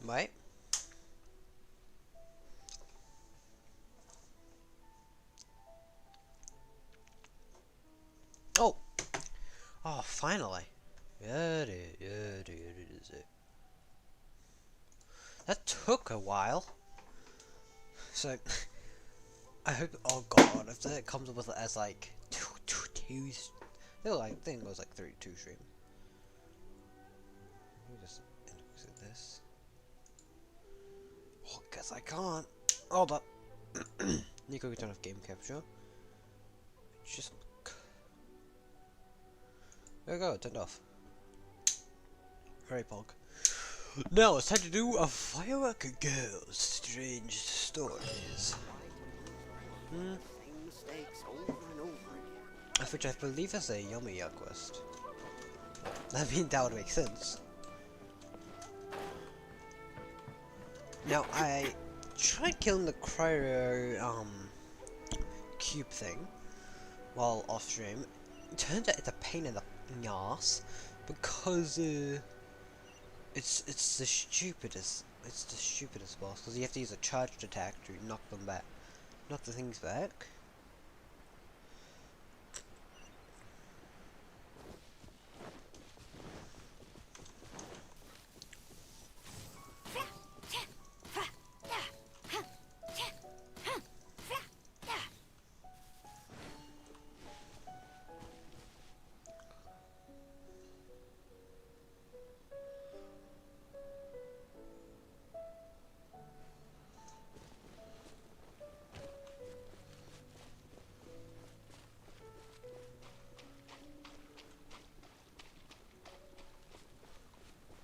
Right? Oh! Oh, finally. Yeah, it is. That took a while. So, I hope. Oh god, if it comes up with it as like two, I think it was like 32 stream. Let me just exit this. Oh, guess I can't. Hold up. Nico, turn off game capture. Just. There we go, it turned off. Very pog. Now it's time to do a firework girls strange stories. Which I believe is a yummy quest. I mean, that would make sense. Now I tried killing the cryo cube thing while off stream. It turns out it's a pain in the ass because it's the stupidest boss, because you have to use a charged attack to knock the things back.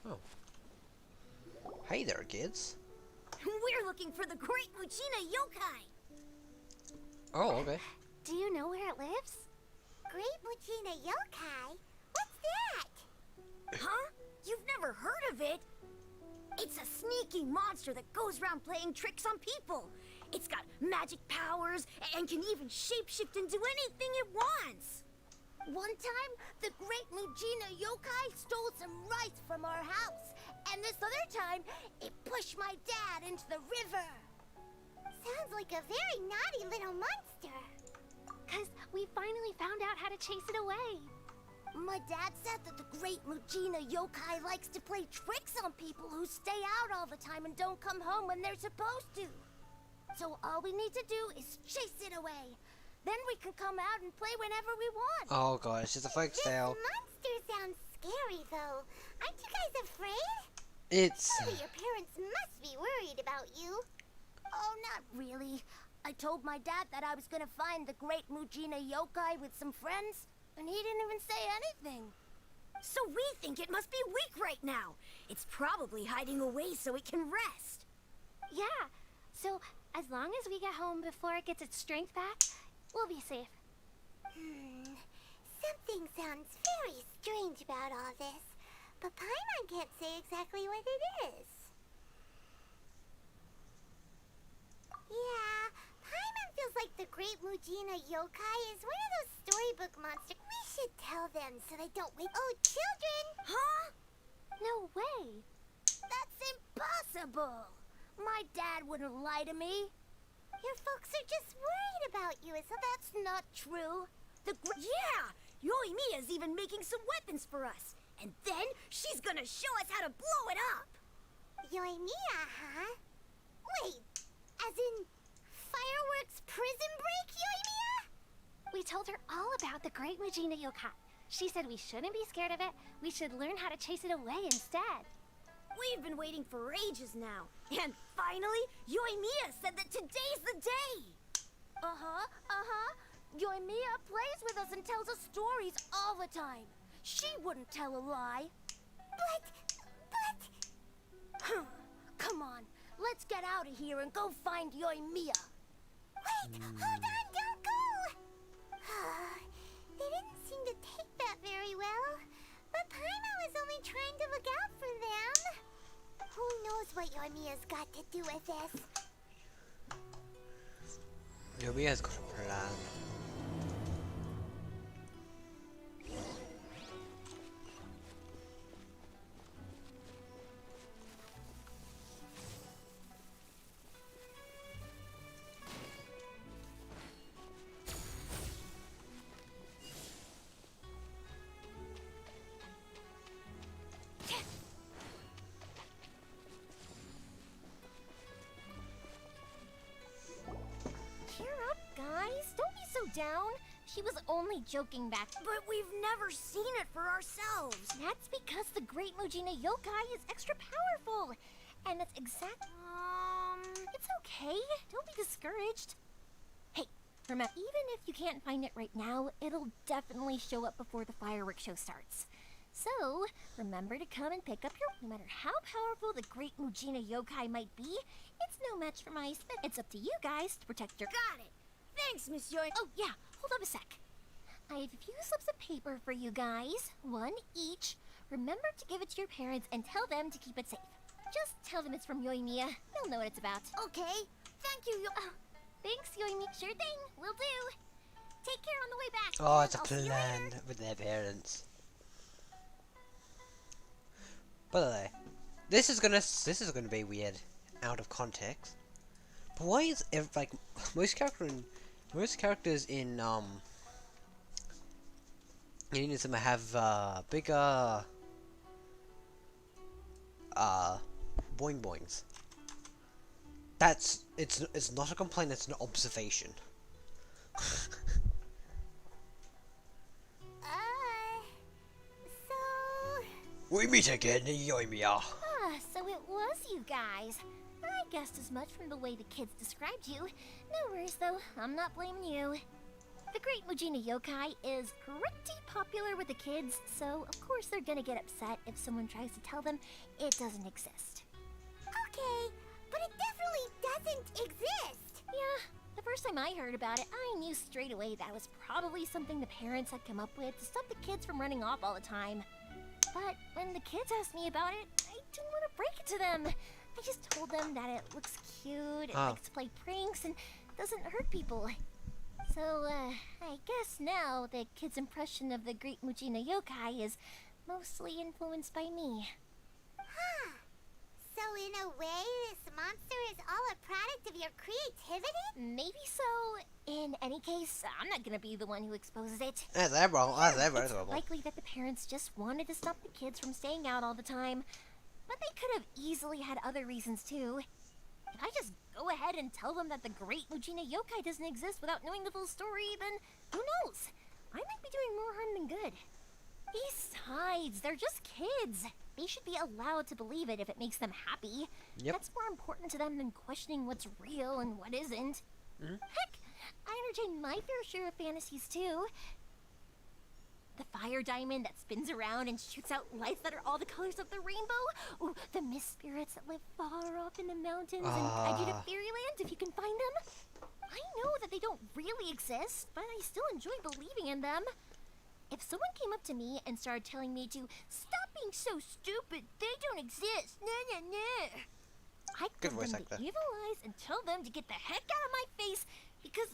Oh. Hey there, kids. We're looking for the Great Muchina Yokai. Oh, okay. Do you know where it lives? Great Muchina Yokai? What's that? Huh? You've never heard of it? It's a sneaky monster that goes around playing tricks on people. It's got magic powers and can even shapeshift into anything it wants. One time, the Great Muchina Yokai stole some rice from our house. And this other time, it pushed my dad into the river. Sounds like a very naughty little monster. 'Cause we finally found out how to chase it away. My dad said that the Great Muchina Yokai likes to play tricks on people who stay out all the time and don't come home when they're supposed to. So all we need to do is chase it away. Then we can come out and play whenever we want. Oh god, it's just a folk tale. This monster sounds scary, though. Aren't you guys afraid? It's... Surely your parents must be worried about you. Oh, not really. I told my dad that I was gonna find the Great Muchina Yokai with some friends, and he didn't even say anything. So we think it must be weak right now. It's probably hiding away so it can rest. Yeah, so as long as we get home before it gets its strength back, we'll be safe. Something sounds very strange about all this, but Paimon can't say exactly what it is. Yeah, Paimon feels like the Great Muchina Yokai is one of those storybook monsters. We should tell them so they don't wake. Oh, children! Huh? No way. That's impossible. My dad wouldn't lie to me. Your folks are just worried about you, so That's not true. Yeah! Yoimiya's even making some weapons for us. And then she's gonna show us how to blow it up. Yoimiya, huh? Wait, as in fireworks prison break, Yoimiya? We told her all about the Great Muchina Yokai. She said we shouldn't be scared of it. We should learn how to chase it away instead. We've been waiting for ages now. And finally, Yoimiya said that today's the day. Yoimiya plays with us and tells us stories all the time. She wouldn't tell a lie. But... Come on, let's get out of here and go find Yoimiya. Wait, hold on, don't go! They didn't seem to take that very well. But Paimon was only trying to look out for them. Who knows what Yoimiya's got to do with this? Yoimiya's got a plan. down. She was only joking back. But we've never seen it for ourselves. That's because the Great Mujina Yokai is extra powerful. And that's It's okay. Don't be discouraged. Hey, remember, even if you can't find it right now, it'll definitely show up before the fireworks show starts. So, remember to come and pick up your... No matter how powerful the Great Mujina Yokai might be, it's no match for my... It's up to you guys to protect your... Got it. Thanks, Miss Yoy. Oh, yeah. Hold up a sec. I have a few slips of paper for you guys. One each. Remember to give it to your parents and tell them to keep it safe. Just tell them it's from Yoimiya. They'll know what it's about. Okay. Thank you, Thanks, Yoimiya. Sure thing. Will do. Take care on the way back. Oh, it's a I'll see you plan with their parents. By the way, this is gonna be weird, out of context. But why is like most characters in Inazuma have bigger boing boings? It's not a complaint. It's an observation. So... We meet again, Yoimiya. So it was you guys. I guessed as much from the way the kids described you. No worries though, I'm not blaming you. The Great Mujina Yokai is pretty popular with the kids, so of course they're gonna get upset if someone tries to tell them it doesn't exist. Okay, but it definitely doesn't exist. Yeah, the first time I heard about it, I knew straight away that was probably something the parents had come up with to stop the kids from running off all the time. But when the kids asked me about it, I didn't want to break it to them. I just told them that it looks cute, it likes to play pranks, and doesn't hurt people. So, I guess now the kids' impression of the Great Mujina Yokai is mostly influenced by me. Huh. So in a way, this monster is all a product of your creativity? Maybe so. In any case, I'm not gonna be the one who exposes it. That's wrong. That's It's wrong. likely that the parents just wanted to stop the kids from staying out all the time. But they could have easily had other reasons too. If I just go ahead and tell them that the Great Mujina Yokai doesn't exist without knowing the full story, then who knows? I might be doing more harm than good. Besides, they're just kids. They should be allowed to believe it if it makes them happy. Yep. That's more important to them than questioning what's real and what isn't. Heck, I entertain my fair share of fantasies too. The fire diamond that spins around and shoots out lights that are all the colors of the rainbow. Ooh, the mist spirits that live far off in the mountains and guide you to fairyland if you can find them. I know that they don't really exist, but I still enjoy believing in them. If someone came up to me and started telling me to stop being so stupid, they don't exist, I'd Good give voice them actor. the evil eyes and tell them to get the heck out of my face because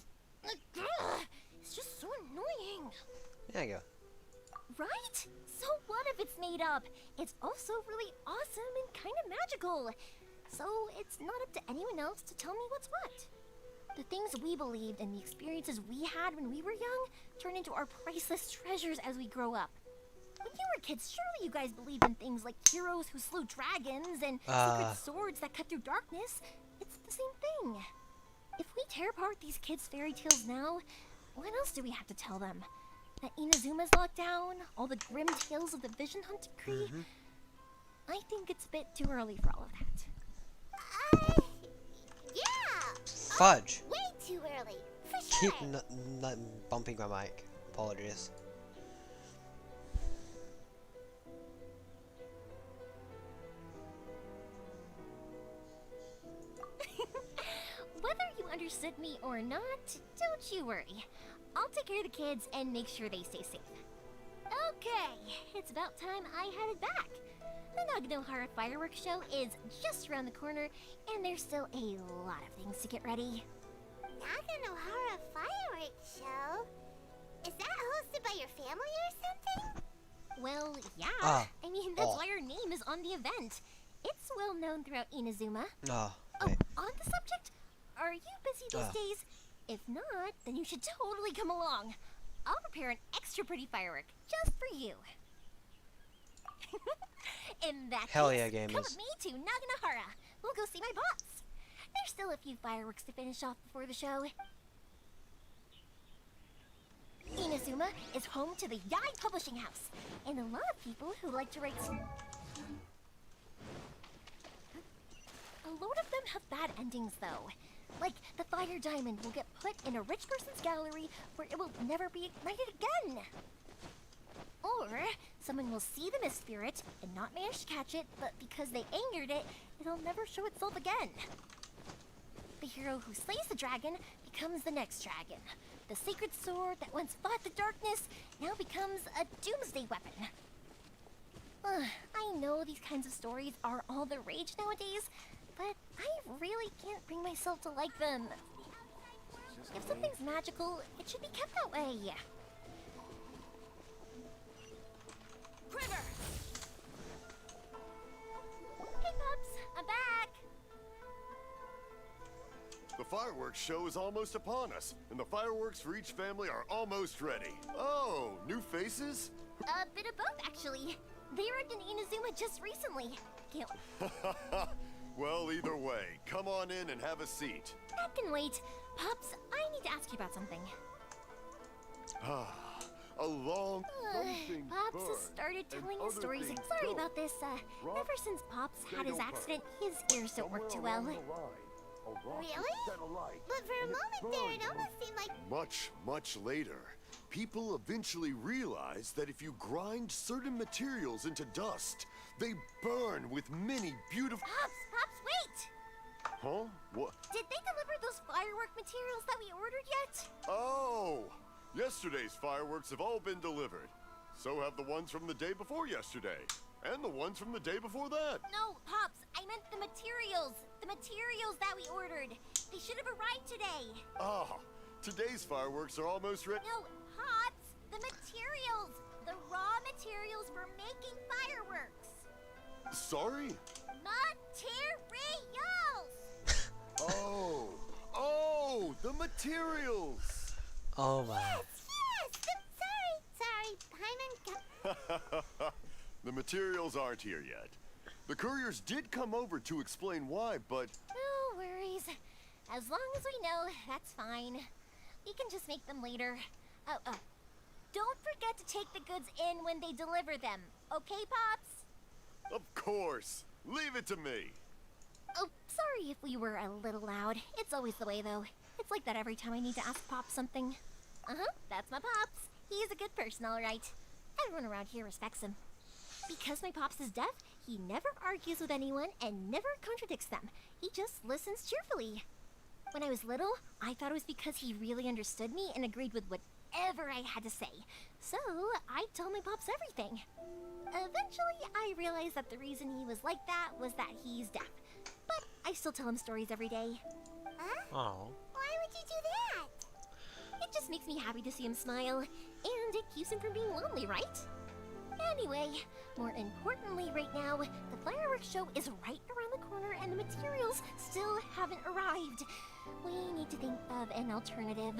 it's just so annoying. There you go. Right? So what if it's made up? It's also really awesome and kind of magical. So it's not up to anyone else to tell me what's what. The things we believed and the experiences we had when we were young turn into our priceless treasures as we grow up. When you were kids, surely you guys believed in things like heroes who slew dragons and secret swords that cut through darkness. It's the same thing. If we tear apart these kids' fairy tales now, what else do we have to tell them? That Inazuma's locked down, all the grim tales of the Vision Hunt decree. I think it's a bit too early for all of that. Yeah! Fudge. Way too early, for sure. Keep bumping my mic. Apologies. Whether you understood me or not, don't you worry. I'll take care of the kids and make sure they stay safe. Okay, it's about time I headed back. The Naganohara fireworks show is just around the corner, and there's still a lot of things to get ready. Naganohara fireworks show? Is that hosted by your family or something? Well, yeah. I mean, that's why our name is on the event. It's well known throughout Inazuma. Oh, Oh, okay. on the subject, are you busy these days? If not, then you should totally come along. I'll prepare an extra pretty firework just for you. In that Hell case, yeah, come gamers. with me to Naganohara. We'll go see my boss. There's still a few fireworks to finish off before the show. Inazuma is home to the Yai Publishing House, and a lot of people who like to write. A load of them have bad endings, though. Like, the fire diamond will get put in a rich person's gallery where it will never be ignited again. Or, someone will see the mist spirit and not manage to catch it, but because they angered it, it'll never show itself again. The hero who slays the dragon becomes the next dragon. The sacred sword that once fought the darkness now becomes a doomsday weapon. I know these kinds of stories are all the rage nowadays, but I really can't bring myself to like them. If something's magical, it should be kept that way. Quiver! Hey, pups, I'm back. The fireworks show is almost upon us, and the fireworks for each family are almost ready. Oh, new faces? A bit of both, actually. They worked in Inazuma just recently. Can't. Well, either way, come on in and have a seat. That can wait. Pups, I need to ask you about something. A long... Some things Pops burn, has started and telling us other stories. things Sorry don't. about this. Rock, Ever since Pops had his don't hurt. accident, his ears don't work too well. Really? But for a moment there, it almost seemed like... Much, much later, people eventually realized that if you grind certain materials into dust, they burn with many beautiful... Pops, wait! Huh? What? Did they deliver those firework materials that we ordered yet? Oh! Yesterday's fireworks have all been delivered. So have the ones from the day before yesterday. And the ones from the day before that. No, Pops, I meant the materials. The materials that we ordered. They should have arrived today. Ah, today's fireworks are almost ready. No, Pops, the materials. The raw materials for making fireworks. Sorry? Materials! Oh, the materials! Oh my. Yes! Sorry, Paimon. The materials aren't here yet. The couriers did come over to explain why, but... No worries. As long as we know, that's fine. We can just make them later. Oh. Don't forget to take the goods in when they deliver them. Okay, Pops? Of course! Leave it to me! Oh, sorry if we were a little loud. It's always the way, though. It's like that every time I need to ask Pops something. That's my Pops. He's a good person, all right. Everyone around here respects him. Because my Pops is deaf, he never argues with anyone and never contradicts them. He just listens cheerfully. When I was little, I thought it was because he really understood me and agreed with whatever I had to say. So, I'd tell my Pops everything. Eventually, I realized that the reason he was like that was that he's deaf. But I still tell him stories every day. Huh? Oh. Why would you do that? It just makes me happy to see him smile, and it keeps him from being lonely, right? Anyway, more importantly right now, the fireworks show is right around the corner and the materials still haven't arrived. We need to think of an alternative.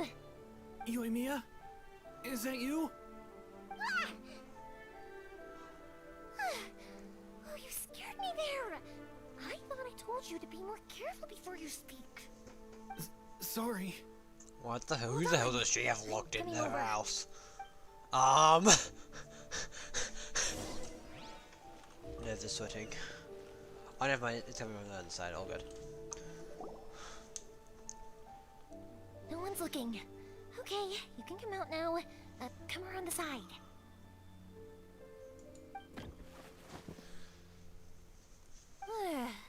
Yoimiya? Is that you? Ah! Oh, you scared me there! I thought I told you to be more careful before you speak. Sorry. What the hell? Who the hell does she have locked in Coming her over. house? Nerves are sweating. Oh, never mind. It's coming from the other side. All good. No one's looking. Okay, you can come out now. Come around the side.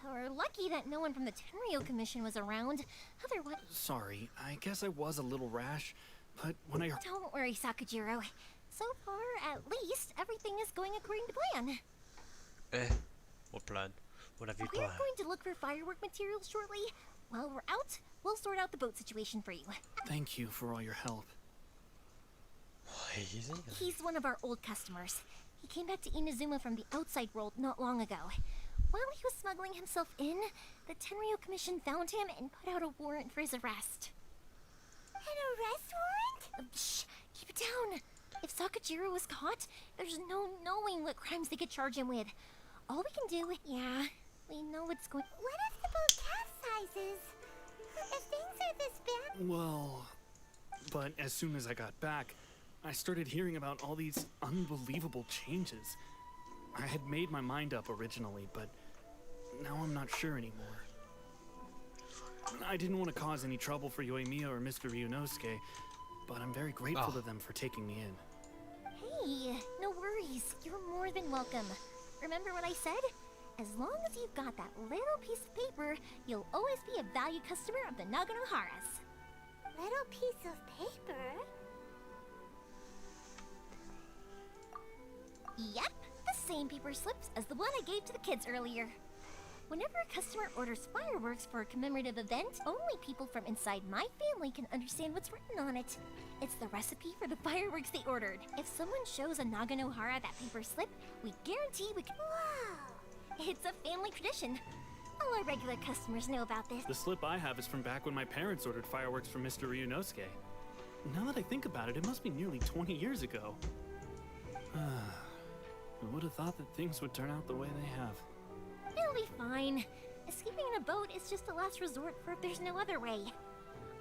We're lucky that no one from the Tenryo Commission was around. Otherwise... Sorry, I guess I was a little rash, but when I heard... Don't worry, Sakujiro. So far, at least, everything is going according to plan. What plan? What have you We're planned? going to look for firework materials shortly. While we're out, we'll sort out the boat situation for you. Thank you for all your help. Easy. He's one of our old customers. He came back to Inazuma from the outside world not long ago. While he was smuggling himself in, the Tenryo Commission found him and put out a warrant for his arrest. An arrest warrant? Shh! Keep it down! If Sakujiro was caught, there's no knowing what crimes they could charge him with. All we can do, yeah, we know what's going... What if the boat capsizes? If things are this bad... Well, but as soon as I got back, I started hearing about all these unbelievable changes. I had made my mind up originally, but now I'm not sure anymore. I didn't want to cause any trouble for Yoimiya or Mr. Ryunosuke, but I'm very grateful to them for taking me in. Hey, no worries. You're more than welcome. Remember what I said? As long as you've got that little piece of paper, you'll always be a valued customer of the Naganoharas. Little piece of paper? Yep, the same paper slips as the one I gave to the kids earlier. Whenever a customer orders fireworks for a commemorative event, only people from inside my family can understand what's written on it. It's the recipe for the fireworks they ordered. If someone shows a Naganohara that paper slip, we guarantee we can— Wow! It's a family tradition. All our regular customers know about this. The slip I have is from back when my parents ordered fireworks from Mr. Ryunosuke. Now that I think about it, it must be nearly 20 years ago. I would have thought that things would turn out the way they have. It'll be fine. Escaping in a boat is just a last resort for if there's no other way.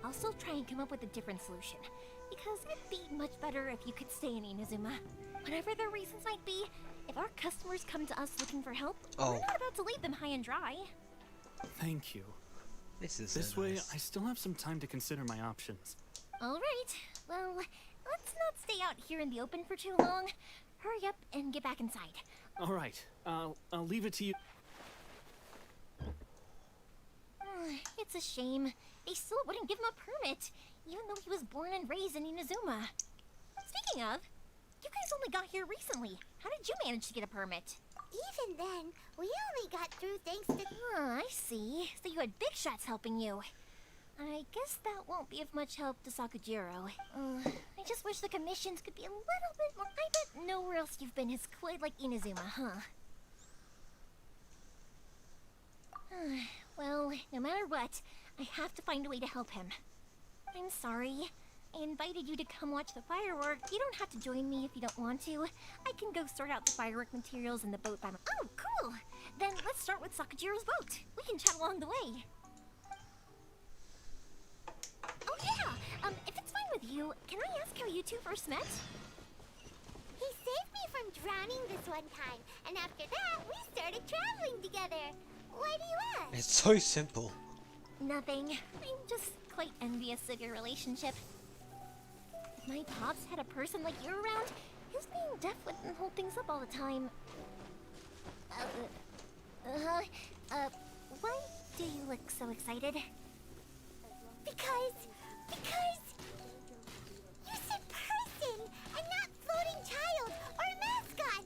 I'll still try and come up with a different solution, because it'd be much better if you could stay in Inazuma. Whatever their reasons might be, if our customers come to us looking for help, we're not about to leave them high and dry. Thank you. This way, I still have some time to consider my options. Alright, well, let's not stay out here in the open for too long. Hurry up and get back inside. Alright, I'll leave it to you. It's a shame. They still wouldn't give him a permit, even though he was born and raised in Inazuma. Speaking of, you guys only got here recently. How did you manage to get a permit? Even then, we only got through thanks to... I see. So you had big shots helping you. I guess that won't be of much help to Sakujiro. I just wish the commissions could be a little bit more... I bet nowhere else you've been is quite like Inazuma, huh? Well, no matter what, I have to find a way to help him. I'm sorry. I invited you to come watch the fireworks. You don't have to join me if you don't want to. I can go sort out the firework materials in the boat by my... Oh, cool! Then let's start with Sakujiro's boat. We can chat along the way. Oh yeah! If it's fine with you, can I ask how you two first met? He saved me from drowning this one time, and after that, we started traveling together. Why do you ask? It's so simple. Nothing. I'm just quite envious of your relationship. If my pops had a person like you around, his being deaf wouldn't hold things up all the time. Why do you look so excited? Because you said person and not floating child or mascot.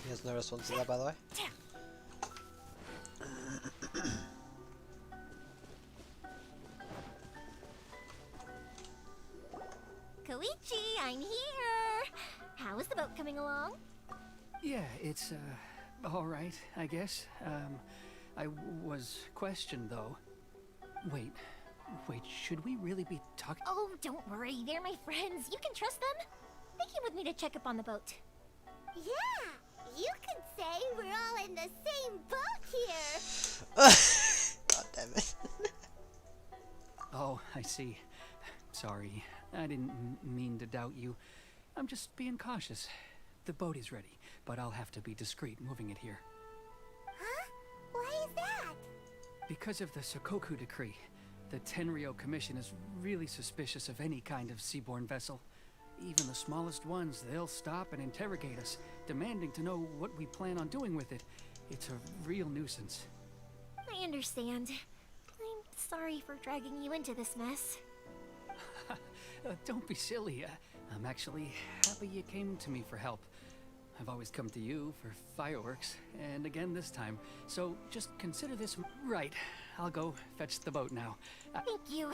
She has no response to that, by the way. Koichi, I'm here! How is the boat coming along? Yeah, it's, alright, I guess. I was questioned, though. Wait, should we really be talking? Oh, don't worry, they're my friends. You can trust them. They came with me to check up on the boat. Yeah, you could say we're all in the same boat here. God damn it. Oh, I see. Sorry, I didn't mean to doubt you. I'm just being cautious. The boat is ready, but I'll have to be discreet moving it here. Huh? Why is that? Because of the Sokoku decree, the Tenryo Commission is really suspicious of any kind of seaborne vessel. Even the smallest ones, they'll stop and interrogate us, demanding to know what we plan on doing with it. It's a real nuisance. I understand. I'm sorry for dragging you into this mess. Don't be silly. I'm actually happy you came to me for help. I've always come to you for fireworks, and again this time. So just consider this right. I'll go fetch the boat now. Thank you.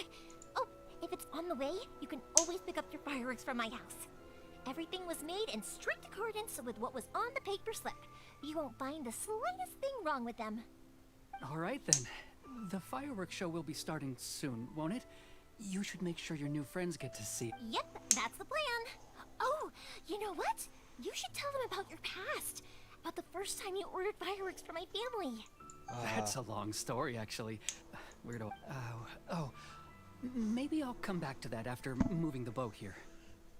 Oh, if it's on the way, you can always pick up your fireworks from my house. Everything was made in strict accordance with what was on the paper slip. You won't find the slightest thing wrong with them. All right then. The fireworks show will be starting soon, won't it? You should make sure your new friends get to see it. Yep, that's the plan. Oh, you know what? You should tell them about your past. About the first time you ordered fireworks for my family. That's a long story, actually. Where do Maybe I'll come back to that after moving the boat here.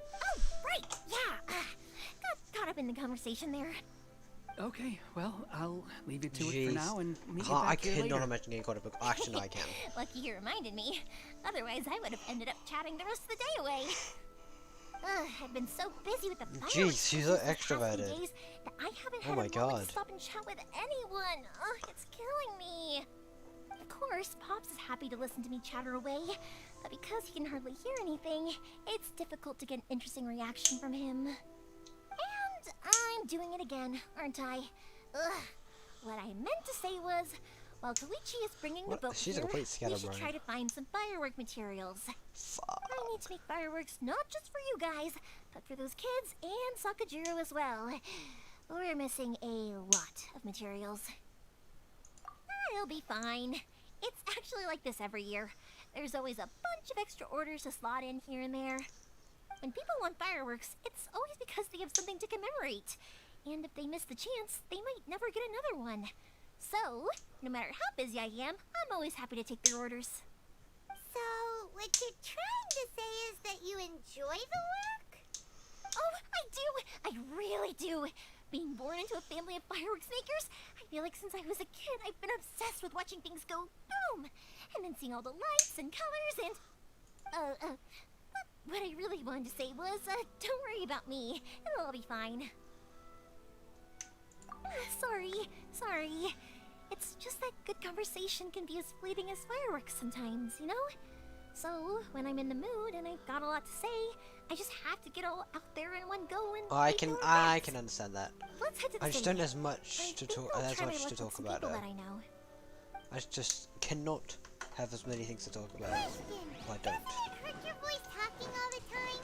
Oh, right, yeah. Got caught up in the conversation there. Okay, well, I'll leave you to it Jeez. for now and meet you I back here cannot later. imagine getting caught up. Actually, no, I can. Lucky you reminded me. Otherwise, I would have ended up chatting the rest of the day away. I've been so busy with the fireworks Jeez, she's so these past few extroverted. days that I haven't Oh had my a moment God. to stop and chat with anyone. It's killing me. Of course, Pops is happy to listen to me chatter away, but because he can hardly hear anything, it's difficult to get an interesting reaction from him. And I'm doing it again, aren't I? What I meant to say was, while Koichi is bringing What? the boat She's a here, complete we should scatterbrain. try to find some firework materials. Fuck. I need to make fireworks not just for you guys, but for those kids and Sakajiro as well. We're missing a lot of materials. It'll be fine. It's actually like this every year. There's always a bunch of extra orders to slot in here and there. When people want fireworks, it's always because they have something to commemorate. And if they miss the chance, they might never get another one. So, no matter how busy I am, I'm always happy to take their orders. So, what you're trying to say is that you enjoy the work? Oh, I do! I really do! Being born into a family of fireworks makers, I feel like since I was a kid, I've been obsessed with watching things go boom! And then seeing all the lights and colors and... What I really wanted to say was, don't worry about me. It'll all be fine. Sorry. It's just that good conversation can be as fleeting as fireworks sometimes, you know? So, when I'm in the mood and I've got a lot to say, I just have to get all out there in one go and... I make can more I events. can understand that. Let's head to the I just stadium. don't as I much to think talk I'll as try my much luck to with talk some about people her. that I know. I just cannot have as many things to talk about. Question. I don't. Doesn't it hurt your voice talking all the time?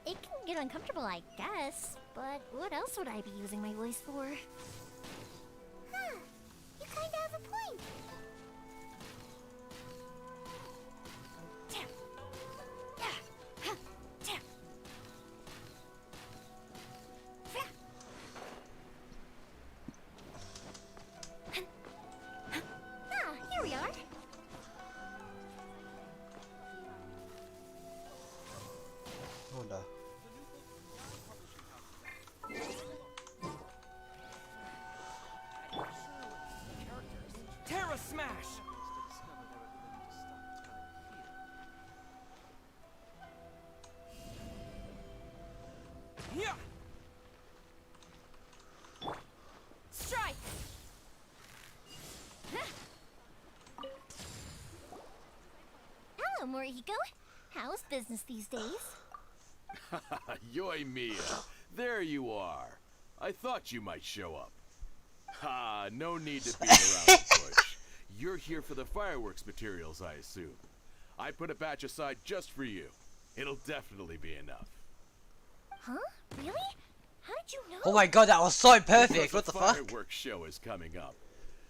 It can get uncomfortable, I guess, but what else would I be using my voice for? Huh. You kinda have a point. Tap. Yeah. Huh. Tap. Fa. Huh. Huh. Ah, here we are. I wonder. Terra Smash! Yeah! Strike! Hello, Morihiko. How's business these days? Yoy Mia, there you are. I thought you might show up. Ha, no need to beat around the bush. You're here for the fireworks materials, I assume. I put a batch aside just for you. It'll definitely be enough. Huh? Really? How did you know? Oh my god, that was so perfect! Because What the the fuck? fireworks show is coming up.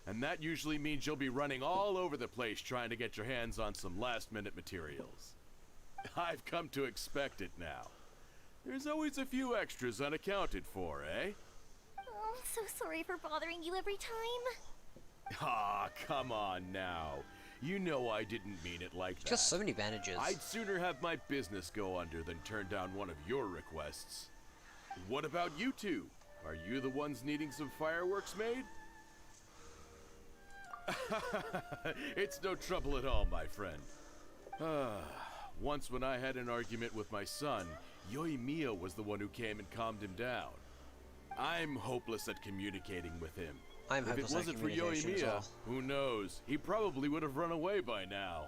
And that usually means you'll be running all over the place trying to get your hands on some last-minute materials. I've come to expect it now. There's always a few extras unaccounted for, eh? Oh, I'm so sorry for bothering you every time. Ah, come on now. You know I didn't mean it like that. Just so many bandages. I'd sooner have my business go under than turn down one of your requests. What about you two? Are you the ones needing some fireworks made? It's no trouble at all, my friend. Once when I had an argument with my son, Yoimiya was the one who came and calmed him down. I'm hopeless at communicating with him. I'm If it hopeless at wasn't for communication as Yoimiya, well. who knows? He probably would have run away by now.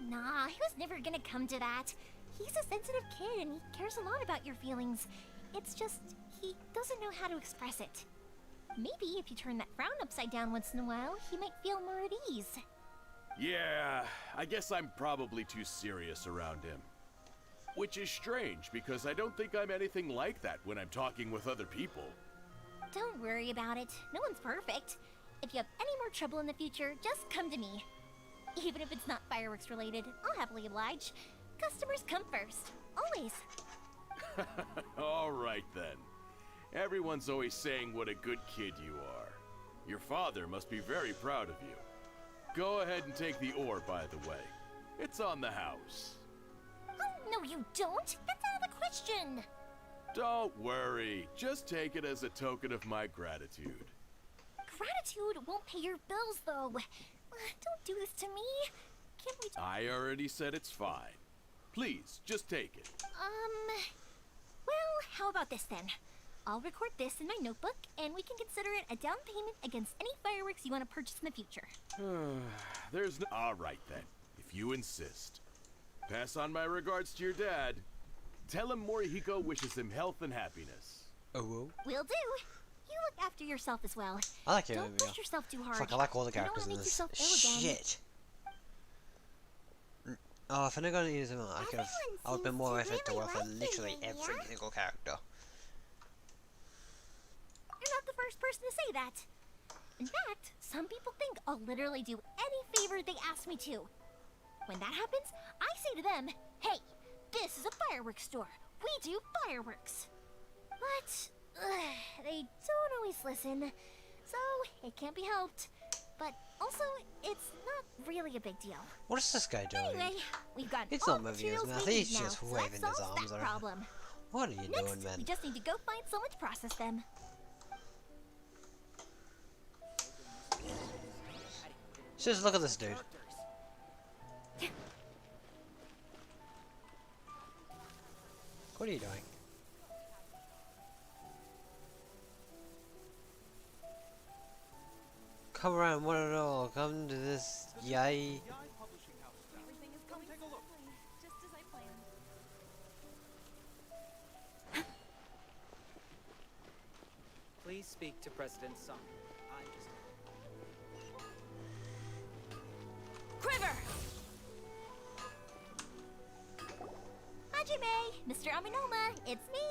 Nah, he was never gonna come to that. He's a sensitive kid and he cares a lot about your feelings. It's just, he doesn't know how to express it. Maybe if you turn that frown upside down once in a while, he might feel more at ease. Yeah, I guess I'm probably too serious around him. Which is strange, because I don't think I'm anything like that when I'm talking with other people. Don't worry about it. No one's perfect. If you have any more trouble in the future, just come to me. Even if it's not fireworks related, I'll happily oblige. Customers come first. Always. All right then. Everyone's always saying what a good kid you are. Your father must be very proud of you. Go ahead and take the ore, by the way. It's on the house. Oh, no, you don't. That's out of the question. Don't worry. Just take it as a token of my gratitude. Gratitude won't pay your bills, though. Don't do this to me. Can't we? I already said it's fine. Please, just take it. Well, how about this then? I'll record this in my notebook, and we can consider it a down payment against any fireworks you want to purchase in the future. There's no... All right, then. If you insist. Pass on my regards to your dad. Tell him Morihiko wishes him health and happiness. Oh, whoa. Will do. You look after yourself as well. I like it. Don't push yourself too hard. Fuck, I like all the You don't characters wanna in make this. yourself ill again. Shit. Oh, if I knew gonna use them, I could have. I would have been more effort to work for literally every single character. You're not the first person to say that. In fact, some people think I'll literally do any favor they ask me to. When that happens, I say to them, hey, this is a fireworks store. We do fireworks. But they don't always listen, so it can't be helped. But also, it's not really a big deal. What is this guy doing? Anyway, we've got It's all not the moving his materials mouth, we he's need now, just so waving that his solves arms that around. problem. What are you doing, Next, man? we just need to go find someone to process them. Just look at this dude. What are you doing? Come around, one and all. Come to this yay. Everything is going smoothly, just as I planned. Please speak to President Song. I just... Quiver! Hajime, Mr. Aminoma, it's me.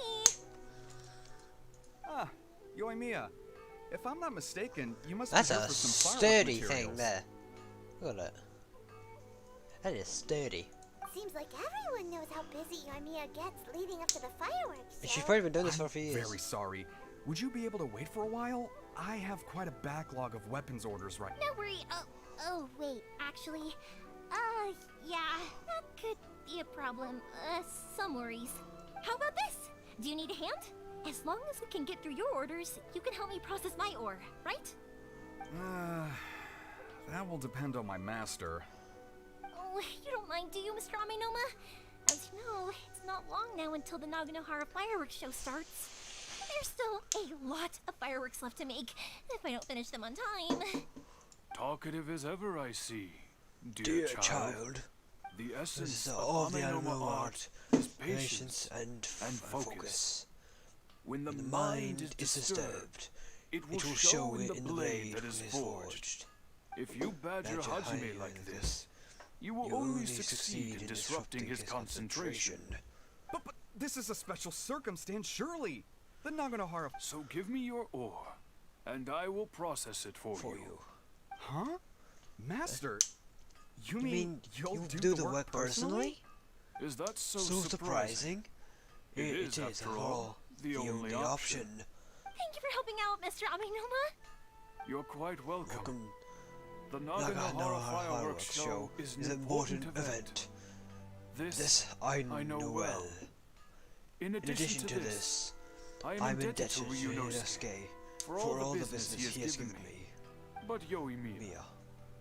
Ah, Yoimiya. If I'm not mistaken, you must That's be here a for some sturdy firework thing materials. there. Look at it. That is sturdy. Seems like everyone knows how busy Yoimiya gets leading up to the fireworks And show. she's probably been doing this for a I'm few years. very sorry. Would you be able to wait for a while? I have quite a backlog of weapons orders right now. No worry. Oh, wait, actually, yeah, that could be a problem. Some worries. How about this? Do you need a hand? As long as we can get through your orders, you can help me process my ore, right? That will depend on my master. Oh, you don't mind, do you, Mr. Aminoma? As you know, it's not long now until the Naganohara fireworks show starts. There's still a lot of fireworks left to make, if I don't finish them on time. Talkative as ever, I see. Dear child, The this essence is all of the Aminoma animal art art, is patience and focus. When the When the mind mind is disturbed, it will show show in it the blade that is forged. If you badger Hajime like this, you will only succeed in disrupting his concentration. But this is a special circumstance, surely. The Naganohara... So give me your ore, and I will process it for you. Huh? Master? You You mean you'll you'll do the work personally? Is that so So surprising? surprising. It It is, is, after after all, all, the only option. Thank you for helping out, Mr. Aminoma. You're quite welcome. Welcome. The Naganohara Naganohara Fireworks Fireworks Show is an important event. This I know well. In In addition to this, I am indebted to Ryunosuke for all the business he has given me. But Yoimiya, Mia,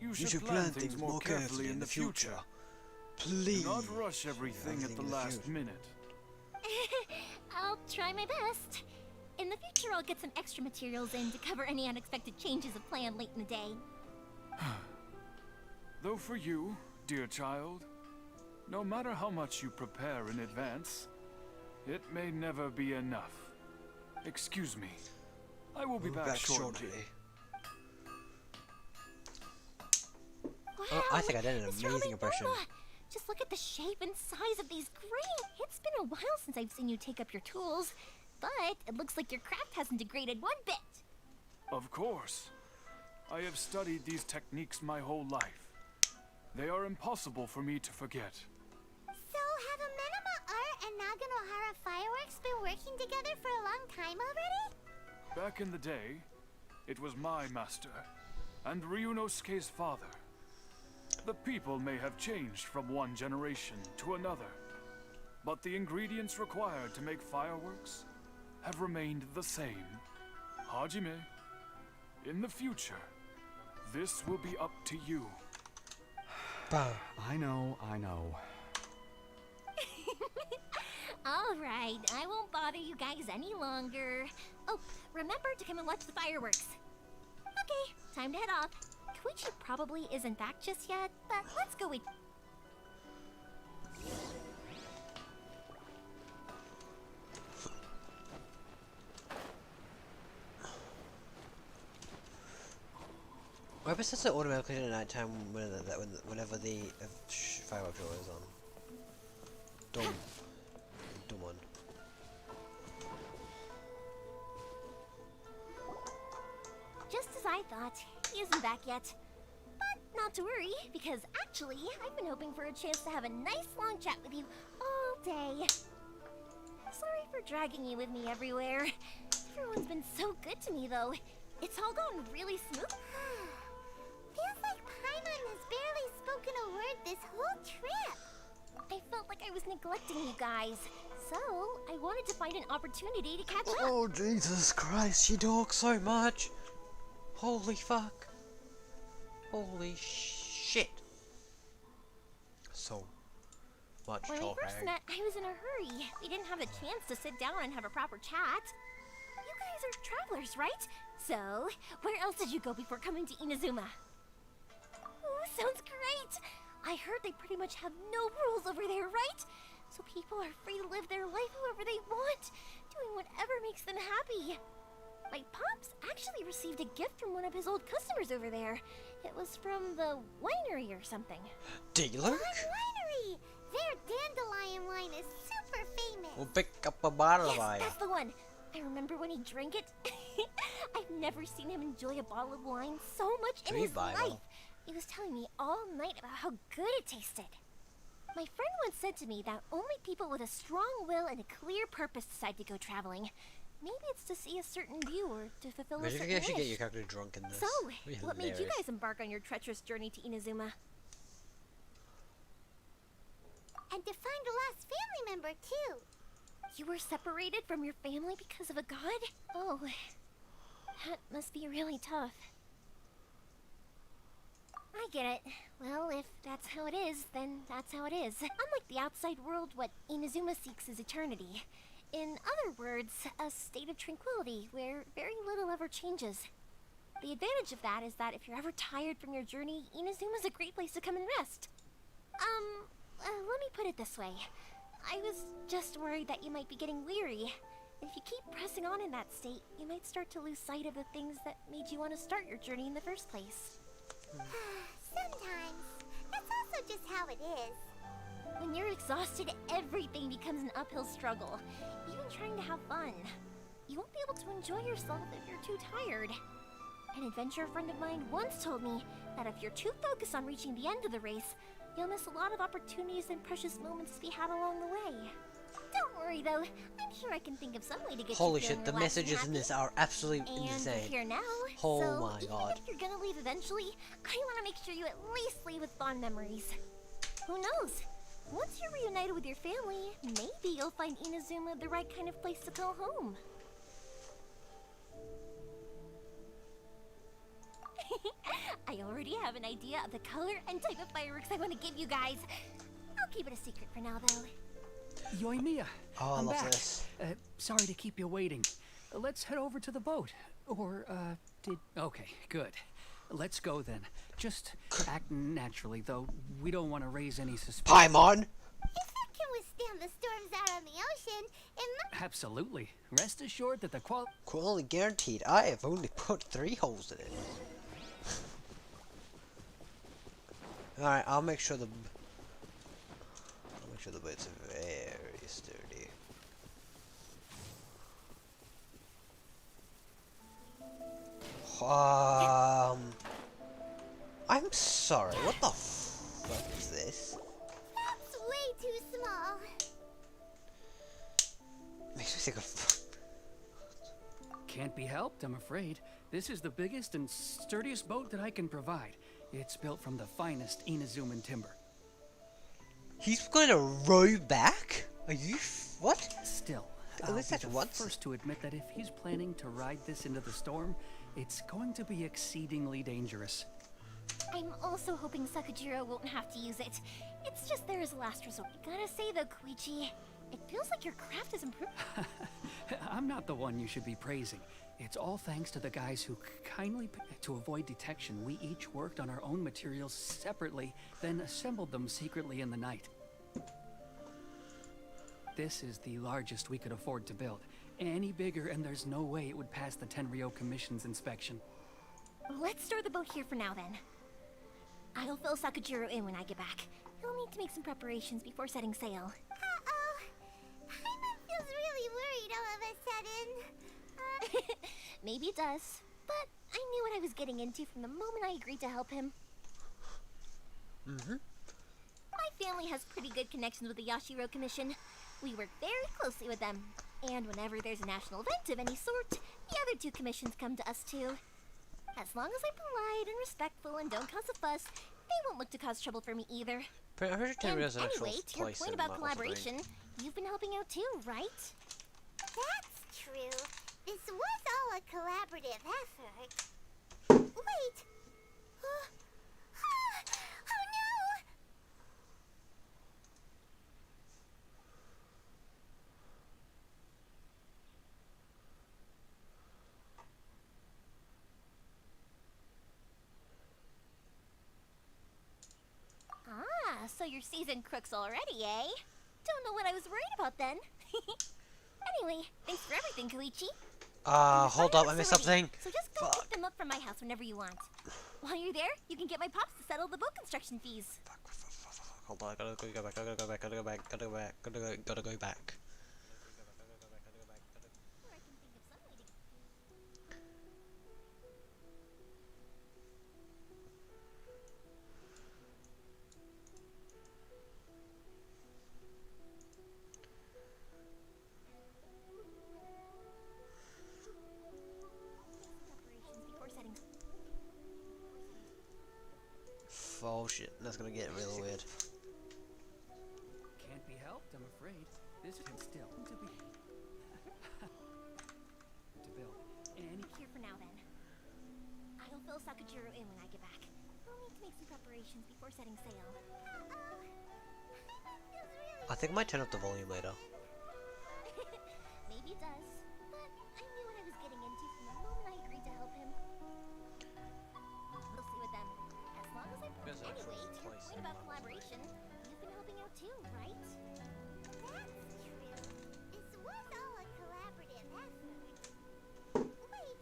you you should plan things more carefully in the future. Please. Do not rush everything at the last minute. I'll try my best. In the future, I'll get some extra materials in to cover any unexpected changes of plan late in the day. Though for you, dear child, no matter how much you prepare in advance, it may never be enough. Excuse me. I will be back shortly. Wow, I think I did an Mr. amazing impression. Aminoma! Just look at the shape and size of these grain. It's been a while since I've seen you take up your tools, but it looks like your craft hasn't degraded one bit. Of course. I have studied these techniques my whole life. They are impossible for me to forget. So have Amenema Art and Naganohara Fireworks been working together for a long time already? Back in the day, it was my master and Ryunosuke's father. The people may have changed from one generation to another, but the ingredients required to make fireworks have remained the same. Hajime, in the future, this will be up to you. I know. Alright, I won't bother you guys any longer. Oh, remember to come and watch the fireworks. Okay, time to head off. Koichi probably isn't back just yet, but let's go with... Why was it automatically at night time whenever the firework show is on? Dumb one. Just as I thought, he isn't back yet. But not to worry, because actually, I've been hoping for a chance to have a nice long chat with you all day. Sorry for dragging you with me everywhere. Everyone's been so good to me, though. It's all gone really smooth. Feels like Paimon has barely spoken a word this whole trip. I felt like I was neglecting you guys, so I wanted to find an opportunity to catch up. Oh Jesus Christ, she talks so much. Holy fuck. Holy shit. So much When we talking. first met, I was in a hurry. We didn't have a chance to sit down and have a proper chat. You guys are travelers, right? So, where else did you go before coming to Inazuma? Oh, sounds great! I heard they pretty much have no rules over there, right? So people are free to live their life however they want, doing whatever makes them happy. My pops actually received a gift from one of his old customers over there. It was from the winery or something. Dealer? Winery! Their dandelion wine is super famous. We'll pick up a bottle of Yes, wine. that's the one. I remember when he drank it. I've never seen him enjoy a bottle of wine so much in his life. He was telling me all night about how good it tasted. My friend once said to me that only people with a strong will and a clear purpose decide to go traveling. Maybe it's to see a certain view or to fulfill a Maybe certain you actually wish. get your character drunk in this. So, It'd be what made you hilarious. guys embark on your treacherous journey to Inazuma? And to find a lost family member, too. You were separated from your family because of a god? Oh, that must be really tough. I get it. Well, if that's how it is, then that's how it is. Unlike the outside world, what Inazuma seeks is eternity. In other words, a state of tranquility where very little ever changes. The advantage of that is that if you're ever tired from your journey, Inazuma's a great place to come and rest. Let me put it this way. I was just worried that you might be getting weary. If you keep pressing on in that state, you might start to lose sight of the things that made you want to start your journey in the first place. Sometimes. That's also just how it is. When you're exhausted, everything becomes an uphill struggle, even trying to have fun. You won't be able to enjoy yourself if you're too tired. An adventurer friend of mine once told me that if you're too focused on reaching the end of the race, you'll miss a lot of opportunities and precious moments to be had along the way. Don't worry though, I'm sure I can think of some way to get Holy you shit, the relaxed and messages in happy. this are absolutely And insane. you're here now, Oh so my even god. if you're gonna leave eventually, I want to make sure you at least leave with fond memories. Who knows? Once you're reunited with your family, maybe you'll find Inazuma the right kind of place to call home. I already have an idea of the color and type of fireworks I want to give you guys. I'll keep it a secret for now, though. Yoimiya, Oh, I I'm love back. this. Sorry to keep you waiting. Let's head over to the boat. Or, Okay, good. Let's go then. Just act naturally, though. We don't want to raise any suspicion. Paimon! If it can withstand the storms out on the ocean, it might... Absolutely. Rest assured that the Quality guaranteed. I have only put 3 holes in it. Alright, I'll make sure the boat's very sturdy. I'm sorry, what the fuck is this? That's way too small. Makes me think of... Can't be helped, I'm afraid. This is the biggest and sturdiest boat that I can provide. It's built from the finest Inazuman timber. He's going to row back? Are you what? Still, At I'll least be that's the once. first to admit that if he's planning to ride this into the storm, it's going to be exceedingly dangerous. I'm also hoping Sakajiro won't have to use it. It's just there as a last resort. Gotta say though, Koichi, it feels like your craft has improved. I'm not the one you should be praising. It's all thanks to the guys who kindly... To avoid detection, we each worked on our own materials separately, then assembled them secretly in the night. This is the largest we could afford to build. Any bigger and there's no way it would pass the Tenryo Commission's inspection. Let's store the boat here for now then. I'll fill Sakajiro in when I get back. He'll need to make some preparations before setting sail. Uh-oh. Paimon feels really worried all of a sudden. Maybe it does, but I knew what I was getting into from the moment I agreed to help him. My family has pretty good connections with the Yashiro Commission. We work very closely with them, and whenever there's a national event of any sort, the other two commissions come to us too. As long as I'm polite and respectful and don't cause a fuss, they won't look to cause trouble for me either. But I heard And Tenryo's an actual anyway, to your place point in about that or something. collaboration, you've been helping out too, right? That's true. This was all a collaborative effort. Wait! Oh no! Ah, so you're seasoned crooks already, eh? Don't know what I was worried about then. Anyway, thanks for everything, Koichi. Hold up, I missed something. So just go pick them up from my house whenever you want. While you're there, you can get my pops to settle the boat construction fees. Hold on, I gotta go back, gotta go back. Or I can think of some way to... Preparations before setting... Oh shit, that's gonna get real weird. Can't be helped, I'm afraid. This can still to be... to build. Any... Here for now then. I'll fill Sakajiro in when I get back. We'll need to make some preparations before setting sail. I think I might turn up the volume later. Maybe it does, but I knew what I was getting into from the moment I agreed to help him. Closely with them. As long as I... There's an Anyway, actual to your place point in about that. collaboration, you've been helping out too, right? That's true. This was all a collaborative effort. Wait!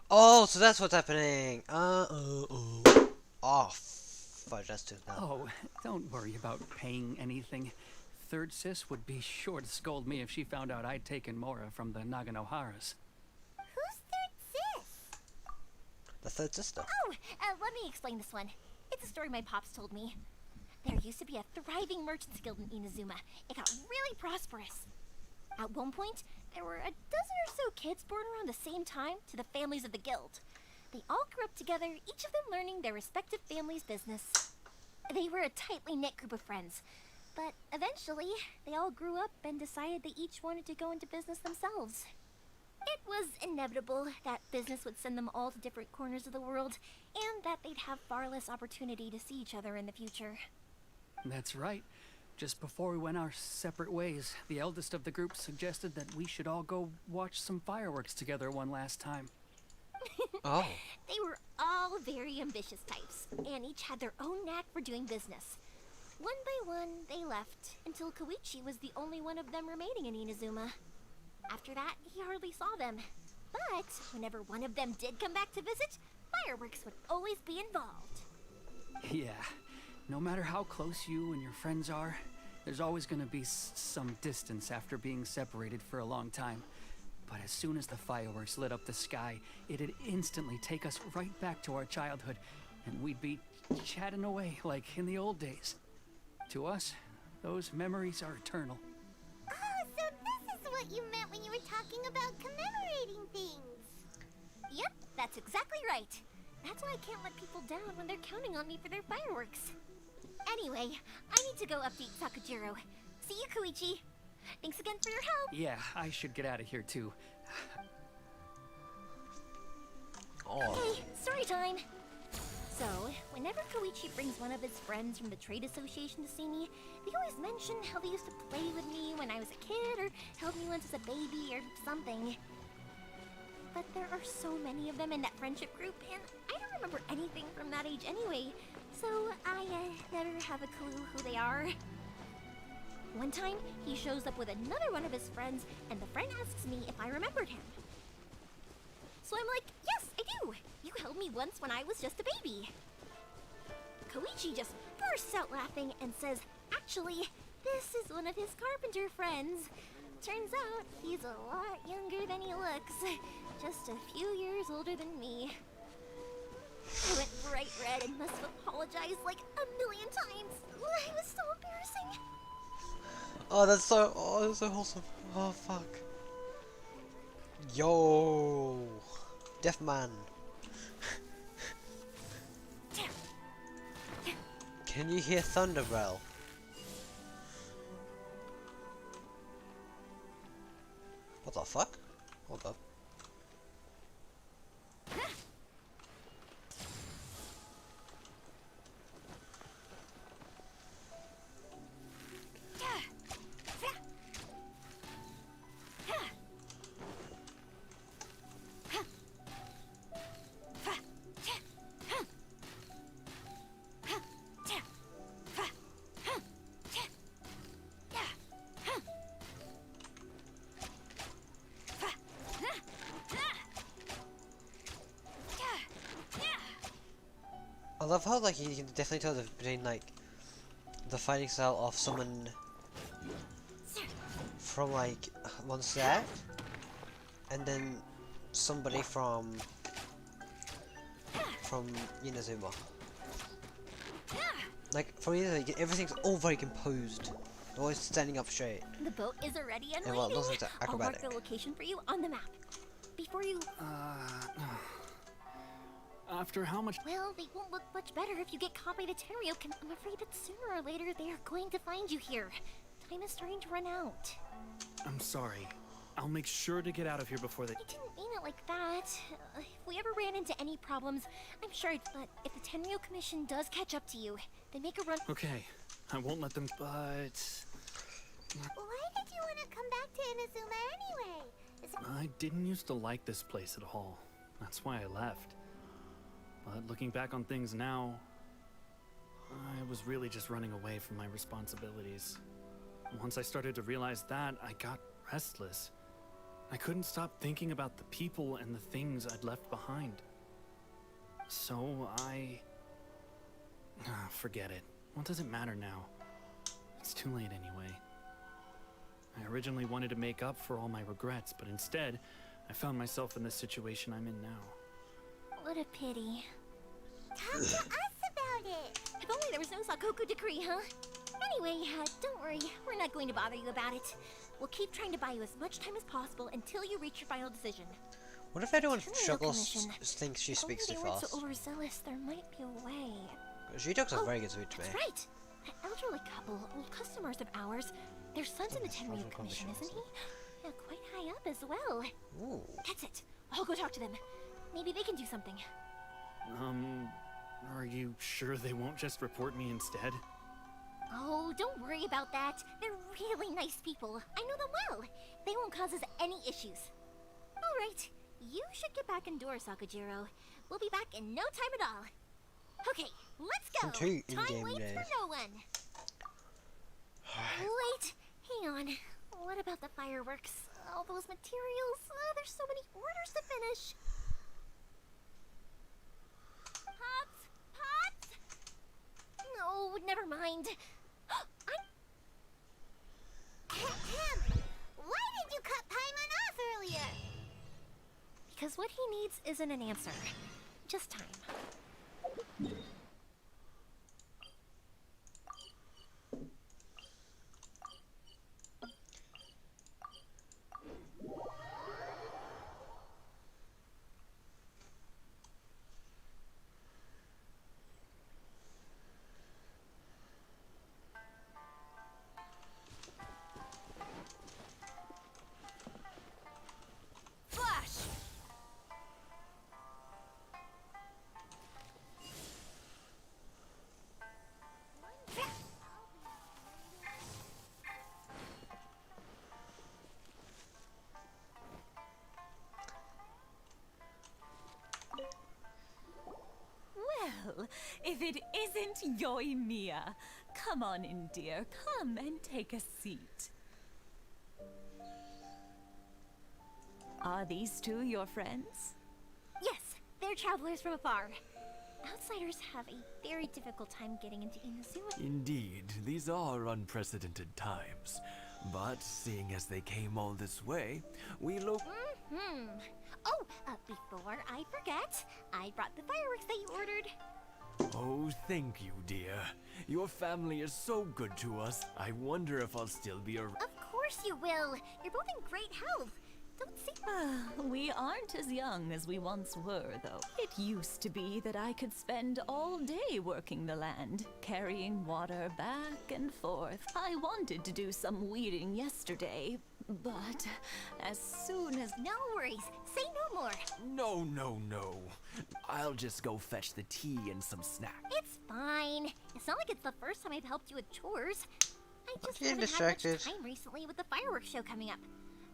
Oh, so that's what's happening. Oh, fudge, that's too bad. Oh, don't worry about paying anything. Third Sis would be sure to scold me if she found out I'd taken Mora from the Naganoharas. Who's Third Sis? The third sister. Oh, let me explain this one. It's a story my pops told me. There used to be a thriving merchants guild in Inazuma. It got really prosperous. At one point, there were a dozen or so kids born around the same time to the families of the guild. They all grew up together, each of them learning their respective family's business. They were a tightly knit group of friends, but eventually, they all grew up and decided they each wanted to go into business themselves. It was inevitable that business would send them all to different corners of the world, and that they'd have far less opportunity to see each other in the future. That's right. Just before we went our separate ways, the eldest of the group suggested that we should all go watch some fireworks together one last time. Oh. They were all very ambitious types, and each had their own knack for doing business. One by one, they left, until Koichi was the only one of them remaining in Inazuma. After that, he hardly saw them. But whenever one of them did come back to visit, fireworks would always be involved. Yeah, no matter how close you and your friends are, there's always gonna be some distance after being separated for a long time. But as soon as the fireworks lit up the sky, it'd instantly take us right back to our childhood, and we'd be chatting away like in the old days. To us, those memories are eternal. Oh, so this is what what you meant when you were talking about commemorating things. Yep, that's exactly right. That's why I can't let people down when they're counting on me for their fireworks. Anyway, I need to go update Sakujiro. See you, Koichi. Thanks again for your help. Yeah, I should get out of here too. Oh. Okay, story time. So, whenever Koichi brings one of his friends from the trade association to see me, they always mention how they used to play with me when I was a kid, or held me once as a baby, or something. But there are so many of them in that friendship group, and I don't remember anything from that age anyway, so I never have a clue who they are. One time, he shows up with another one of his friends, and the friend asks me if I remembered him. So I'm like, yes, I do! You held me once when I was just a baby. Koichi just bursts out laughing and says, actually, this is one of his carpenter friends. Turns out, he's a lot younger than he looks. Just a few years older than me. I went bright red and must have apologized like a million times. It was so embarrassing. Oh, that's so wholesome. Oh, fuck. Yo, Deaf Man. Can you hear Thunderbell? What the fuck? Hold up. I love how like you can definitely tell the between like the fighting style of someone from like one set and then somebody from Inazuma. Like from Inazuma, everything's all very composed. They're always standing up straight. The boat is already and And well, waiting. those are I'll mark acrobatic. the location for you on the map. Before you... After how much... Well, they won't look much better if you get caught by the Tenryou. I'm afraid that sooner or later they are going to find you here. Time is starting to run out. I'm sorry. I'll make sure to get out of here before they... I didn't mean it like that. If we ever ran into any problems, I'm sure that if the Tenryou Commission does catch up to you, they make a run... Okay, I won't let them... But... Why did you want to come back to Inazuma anyway? Is it... I didn't used to like this place at all. That's why I left. But looking back on things now, I was really just running away from my responsibilities. Once I started to realize that, I got restless. I couldn't stop thinking about the people and the things I'd left behind. So forget it. What does it matter now? It's too late anyway. I originally wanted to make up for all my regrets, but instead, I found myself in the situation I'm in now. What a pity. Talk to us about it! If only there was no Sakoku decree, huh? Anyway, don't worry. We're not going to bother you about it. We'll keep trying to buy you as much time as possible until you reach your final decision. What if anyone Tenryou struggles, Commission. thinks she If only speaks too they weren't fast? so overzealous, there might be a way. She talks a Oh, very good speech to me. That's right. That elderly couple, old customers of ours. Their son's in the Tenryou Commission, isn't he? Yeah, quite high up as well. Ooh. That's it. I'll go talk to them. Maybe they can do something. Are you sure they won't just report me instead? Oh, don't worry about that. They're really nice people. I know them well. They won't cause us any issues. All right. You should get back indoors, Sakujiro. We'll be back in no time at all. Okay, let's go. In 2 Time in-game waits days. for no one. Wait, hang on. What about the fireworks? All those materials? There's so many orders to finish. Pops! Pops! No, never mind. Why did you cut Paimon off earlier? Because what he needs isn't an answer. Just time. if it isn't Yoimiya. Come on in, dear. Come and take a seat. Are these two your friends? Yes, they're travelers from afar. Outsiders have a very difficult time getting into Inazuma. Indeed, these are unprecedented times. But seeing as they came all this way, we look. Oh, before I forget, I brought the fireworks that you ordered. Oh, thank you, dear. Your family is so good to us. I wonder if I'll still be around. Of course you will. You're both in great health. Don't see. We aren't as young as we once were, though. It used to be that I could spend all day working the land, carrying water back and forth. I wanted to do some weeding yesterday, but as soon as... No worries. Say no more. No. I'll just go fetch the tea and some snacks. It's fine. It's not like it's the first time I've helped you with chores. I just getting haven't had distracted. much time recently with the fireworks show coming up.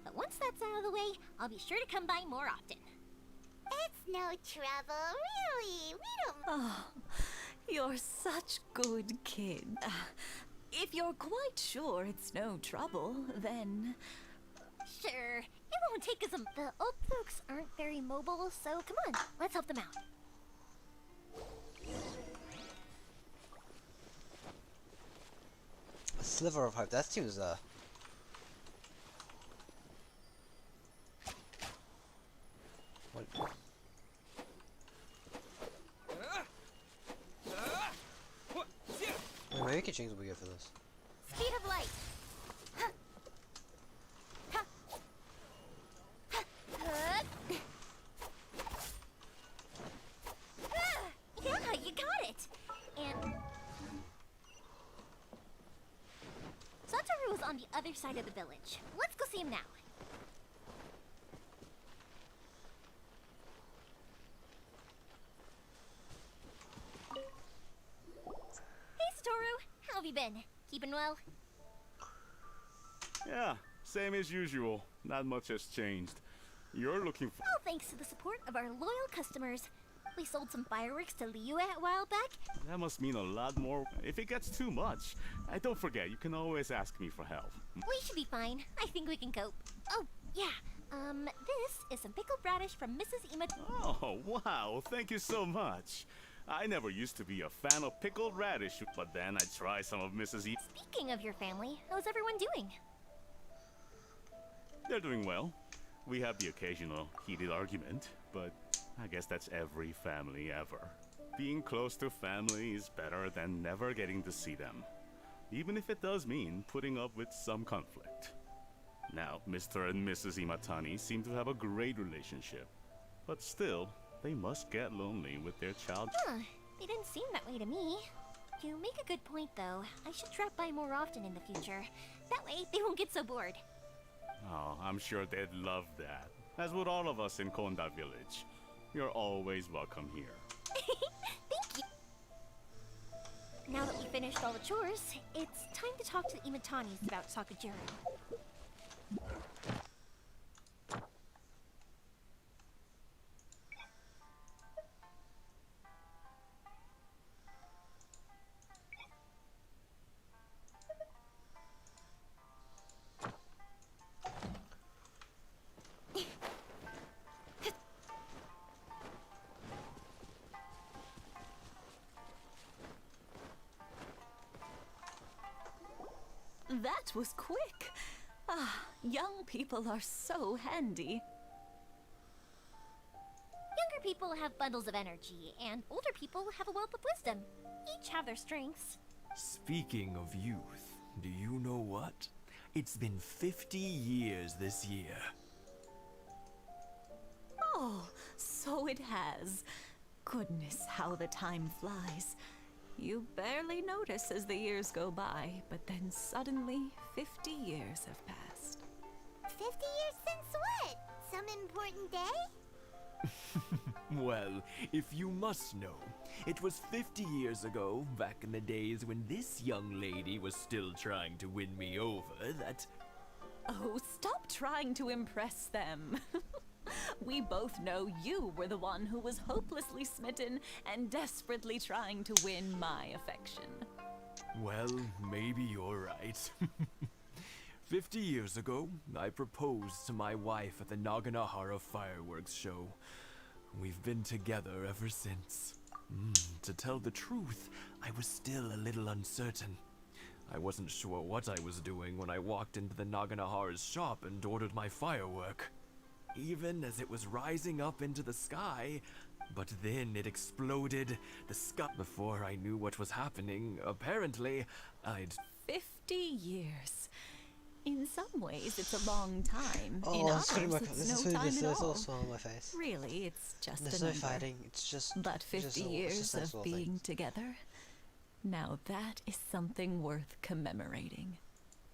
But once that's out of the way, I'll be sure to come by more often. It's no trouble, really. We don't. Oh, you're such good kid. If you're quite sure it's no trouble, then... Sure, it won't take us a... The old folks aren't very mobile, so come on, let's help them out. A sliver of hope. That seems What? Well, maybe we can change what we get for this. Speed of light. Yeah, you got it. And Satoru is on the other side of the village. Let's go see him now. Hey, Satoru. How have you been? Keeping well? Yeah, same as usual. Not much has changed. You're looking for... All thanks to the support of our loyal customers. We sold some fireworks to Liyue a while back. That must mean a lot more. If it gets too much, don't forget, you can always ask me for help. We should be fine. I think we can cope. Oh, yeah. This is some pickled radish from Mrs. Ima. Oh, wow. Thank you so much. I never used to be a fan of pickled radish, but then I tried some of Mrs. E. Speaking of your family, how's everyone doing? They're doing well. We have the occasional heated argument, but I guess that's every family ever. Being close to family is better than never getting to see them, even if it does mean putting up with some conflict. Now, Mr. and Mrs. Imatani seem to have a great relationship, but still, they must get lonely with their child. Huh, they didn't seem that way to me. You make a good point, though. I should drop by more often in the future. That way, they won't get so bored. Oh, I'm sure they'd love that, as would all of us in Konda Village. You're always welcome here. Thank you. Now that we finished all the chores, it's time to talk to the Imatanis about Sakajiro. That was quick. Ah, young people are so handy. Younger people have bundles of energy, and older people have a wealth of wisdom. Each have their strengths. Speaking of youth, do you know what? It's been 50 years this year. Oh, so it has. Goodness, how the time flies. You barely notice as the years go by, but then suddenly 50 years have passed. 50 years since what? Some important day? Well, if you must know, it was 50 years ago, back in the days when this young lady was still trying to win me over, that... Oh, stop trying to impress them. We both know you were the one who was hopelessly smitten and desperately trying to win my affection. Well, maybe you're right. 50 years ago, I proposed to my wife at the Naganahara fireworks show. We've been together ever since. To tell the truth, I was still a little uncertain. I wasn't sure what I was doing when I walked into the Naganahara's shop and ordered my firework. Even as it was rising up into the sky, but then it exploded. The sky. Before I knew what was happening, apparently, I'd... 50 years. In some ways, it's a long time. Oh, In it's others, pretty much. it's This no time is at all. also on my face. Really, it's just There's a no number. fighting. It's just. But 50 years nice of little being thing. together? Now that is something worth commemorating.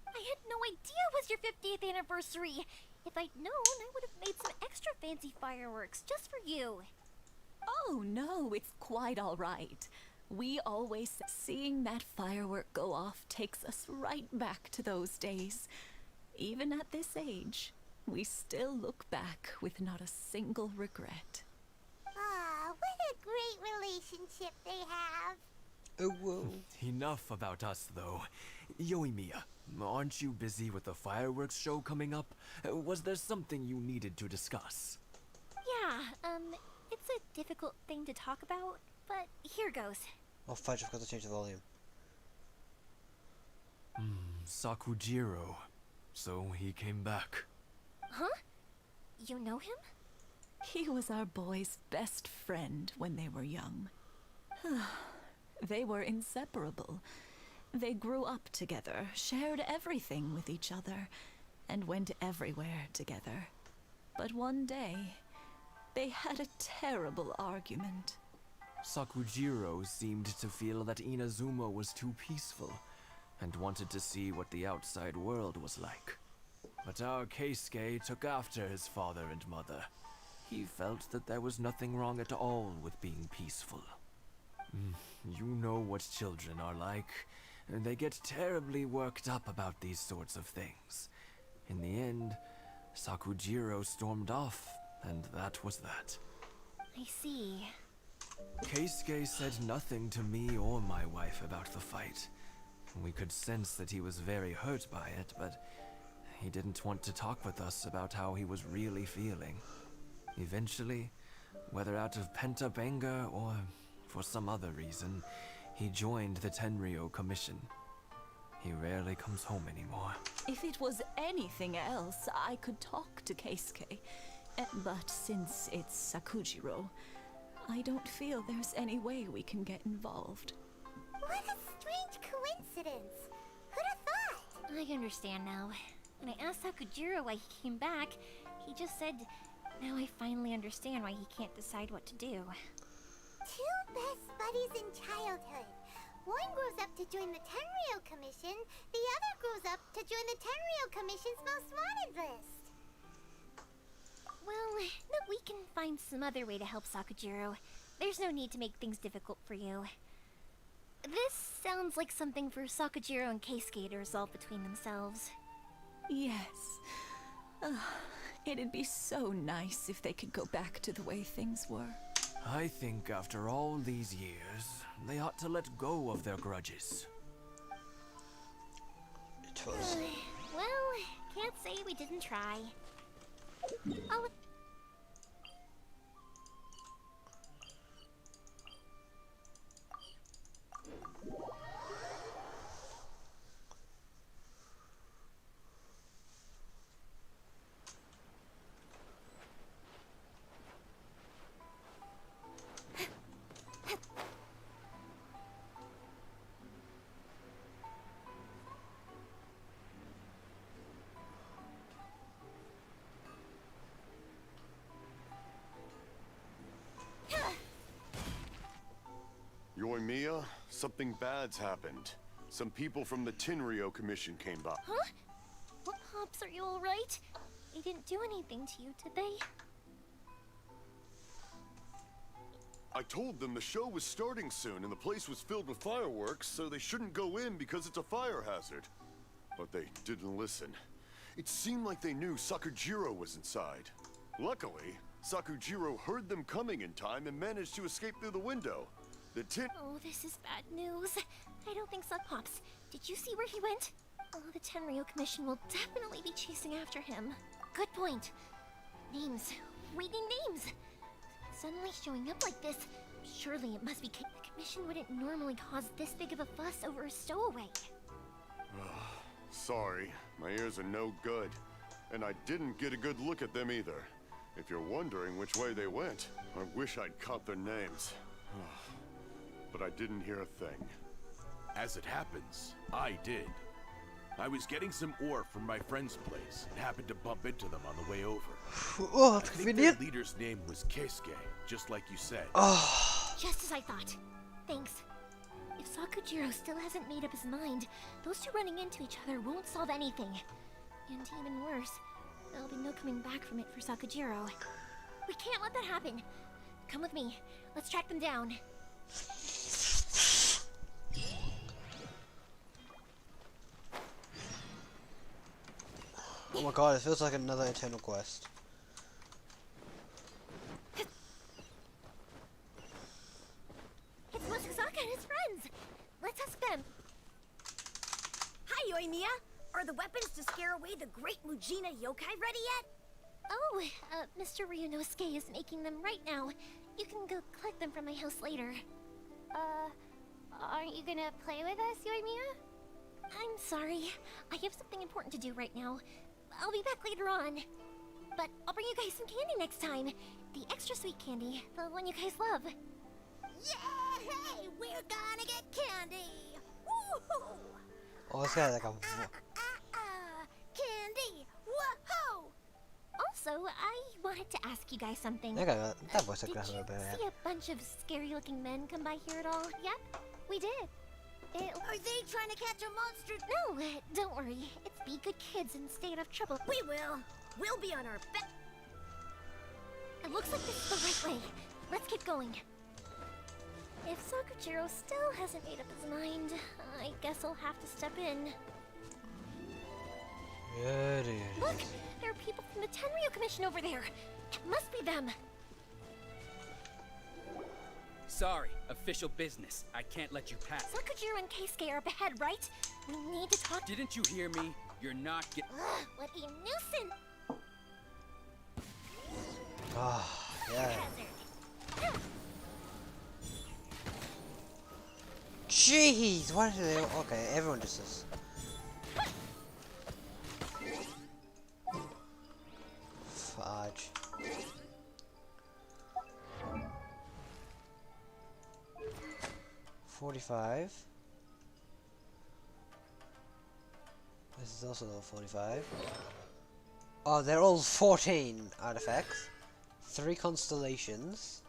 I had no idea it was your 50th anniversary. If I'd known, I would have made some extra fancy fireworks just for you. Oh no, it's quite all right. We always seeing that firework go off takes us right back to those days. Even at this age, we still look back with not a single regret. Ah, what a great relationship they have. Oh, whoa. Enough about us, though. Yoimiya, aren't you busy with the fireworks show coming up? Was there something you needed to discuss? Yeah, it's a difficult thing to talk about, but here goes. Oh, fudge, I've got to change the volume. Sakujiro. So he came back. Huh? You know him? He was our boy's best friend when they were young. They were inseparable. They grew up together, shared everything with each other, and went everywhere together. But one day, they had a terrible argument. Sakujiro seemed to feel that Inazuma was too peaceful, and wanted to see what the outside world was like. But our Keisuke took after his father and mother. He felt that there was nothing wrong at all with being peaceful. You know what children are like. They get terribly worked up about these sorts of things. In the end, Sakujiro stormed off, and that was that. I see. Keisuke said nothing to me or my wife about the fight. We could sense that he was very hurt by it, but he didn't want to talk with us about how he was really feeling. Eventually, whether out of pent-up anger or for some other reason, he joined the Tenryou Commission. He rarely comes home anymore. If it was anything else, I could talk to Keisuke. But since it's Sakujiro, I don't feel there's any way we can get involved. What a strange coincidence. Who'd have thought? I understand now. When I asked Sakujiro why he came back, he just said, now I finally understand why he can't decide what to do. Two best buddies in childhood. One grows up to join the Tenryou Commission, the other grows up to join the Tenryou Commission's most wanted list. Well, but we can find some other way to help Sakujiro. There's no need to make things difficult for you. This sounds like something for Sakujiro and Keisuke to resolve between themselves. Yes. It'd be so nice if they could go back to the way things were. I think after all these years, they ought to let go of their grudges. It was. Well, can't say we didn't try. Oh, Yoimiya, something bad's happened. Some people from the Tenryou Commission came by. huh? Well, Pops, are you alright? They didn't do anything to you, did they? I told them the show was starting soon and the place was filled with fireworks, so they shouldn't go in because it's a fire hazard. But they didn't listen. It seemed like they knew Sakujiro was inside. Luckily, Sakujiro heard them coming in time and managed to escape through the window. The tin- Oh, this is bad news. I don't think Suck Pops. Did you see where he went? Oh, the Tenryo Commission will definitely be chasing after him. Good point. Names. Reading names. Suddenly showing up like this. Surely it must be... The Commission wouldn't normally cause this big of a fuss over a stowaway. Sorry, my ears are no good. And I didn't get a good look at them either. If you're wondering which way they went, I wish I'd caught their names. But I didn't hear a thing. As it happens, I did. I was getting some ore from my friend's place and happened to bump into them on the way over. Oh, I that's think their convenient. leader's name was Keisuke, just like you said. Oh, Just as I thought. Thanks. If Sakujiro still hasn't made up his mind, those two running into each other won't solve anything. And even worse, there'll be no coming back from it for Sakujiro. We can't let that happen. Come with me. Let's track them down. oh my god, it feels like another eternal quest. It's Mosusaka and his friends. Let's ask them. Hi, Yoimiya. Are the weapons to scare away the great Mujina yokai ready yet? Oh, Mr. Ryunosuke is making them right now. You can go collect them from my house later. Aren't you gonna play with us, Yoimiya? I'm sorry. I have something important to do right now. I'll be back later on. But I'll bring you guys some candy next time. The extra sweet candy, the one you guys love. Yay! We're gonna get candy! Woohoo! Oh, this guy like a. Candy! Woohoo! Also, I wanted to ask you guys something. That guy, that voice Did actor has a you little bit. see a bunch of scary-looking men come by here at all? Yep, we did. Are they trying to catch a monster? No, don't worry. It's be good kids and stay out of trouble. We will. We'll be on our best. It looks like this is the right way. Let's get going. If Sakujiro still hasn't made up his mind, I guess I'll have to step in. Yeah, dude. Look! There are people from the Tenryo Commission over there! It must be them! Sorry, official business. I can't let you pass. Sakujiro and Keisuke are up ahead, right? We need to talk. Didn't you hear me? You're not get. Ugh, what a nuisance! Ah, yeah. Jeez, why do they? Okay, everyone just says. Fudge. $45. This is also level 45. Oh, they're all 14 artifacts. 3 constellations.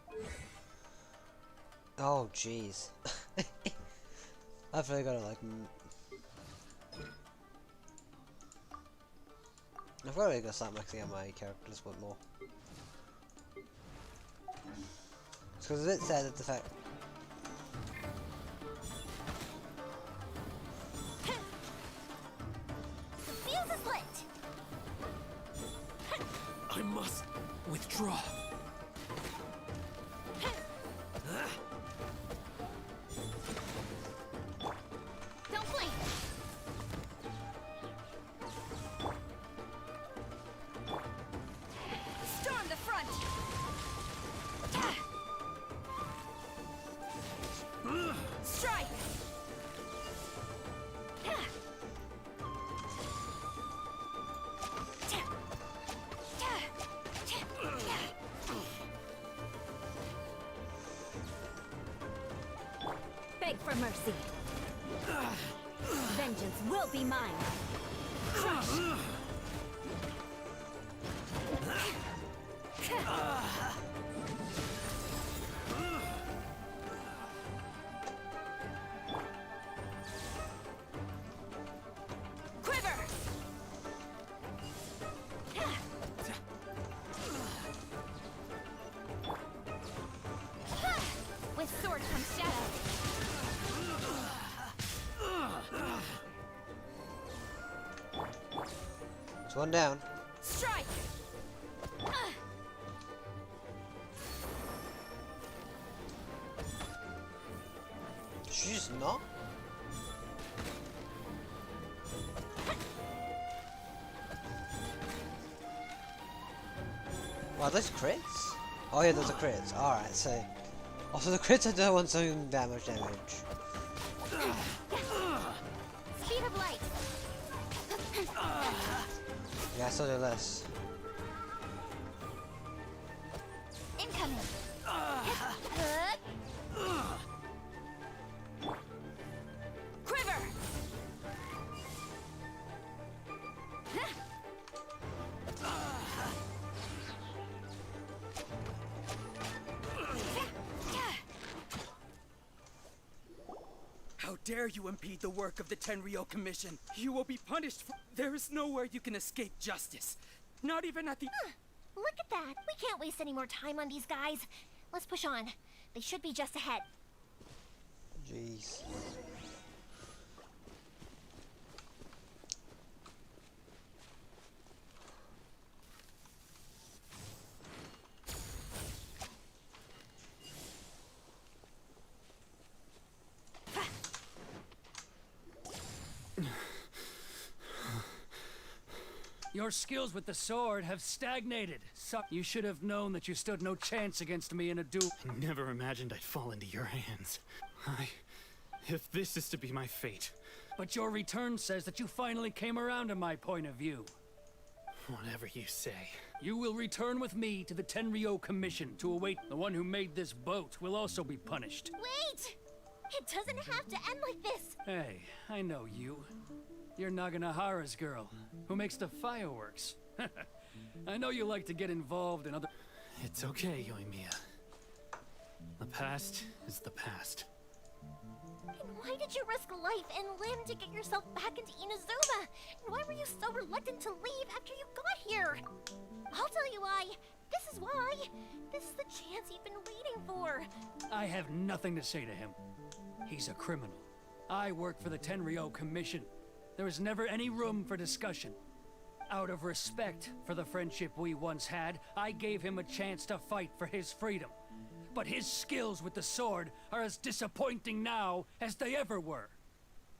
Oh, jeez. I've really gotta like. I've really gotta start maxing out my characters a bit more. It's because it's sad that the fact. The fuse is lit! I must withdraw. Don't blink! Storm the front! Strike! Beg for mercy. Vengeance will be mine. Crush! Quiver! With sword comes shadow. It's one down. Strike! guess not. Wow, those crits? Oh yeah, those are crits. Alright, so... Also the crits are doing some damage. Speed of light. Yeah, so do less. Incoming. Quiver! How dare you impede the work of the Tenryo Commission? You will be punished for... There is nowhere you can escape justice. Not even at the... Look at that. We can't waste any more time on these guys. Let's push on. They should be just ahead. Jeez. Your skills with the sword have stagnated. You should have known that you stood no chance against me in a duel. I never imagined I'd fall into your hands. If this is to be my fate... But your return says that you finally came around to my point of view. Whatever you say. You will return with me to the Tenryo Commission to await the one who made this boat will also be punished. Wait! It doesn't have to end like this. Hey, I know you. You're Naganahara's girl, who makes the fireworks. I know you like to get involved in other... It's okay, Yoimiya. The past is the past. And why did you risk life and limb to get yourself back into Inazuma? And why were you so reluctant to leave after you got here? I'll tell you why. This is why. This is the chance you've been waiting for. I have nothing to say to him. He's a criminal. I work for the Tenryo Commission. There is never any room for discussion. Out of respect for the friendship we once had, I gave him a chance to fight for his freedom. But his skills with the sword are as disappointing now as they ever were.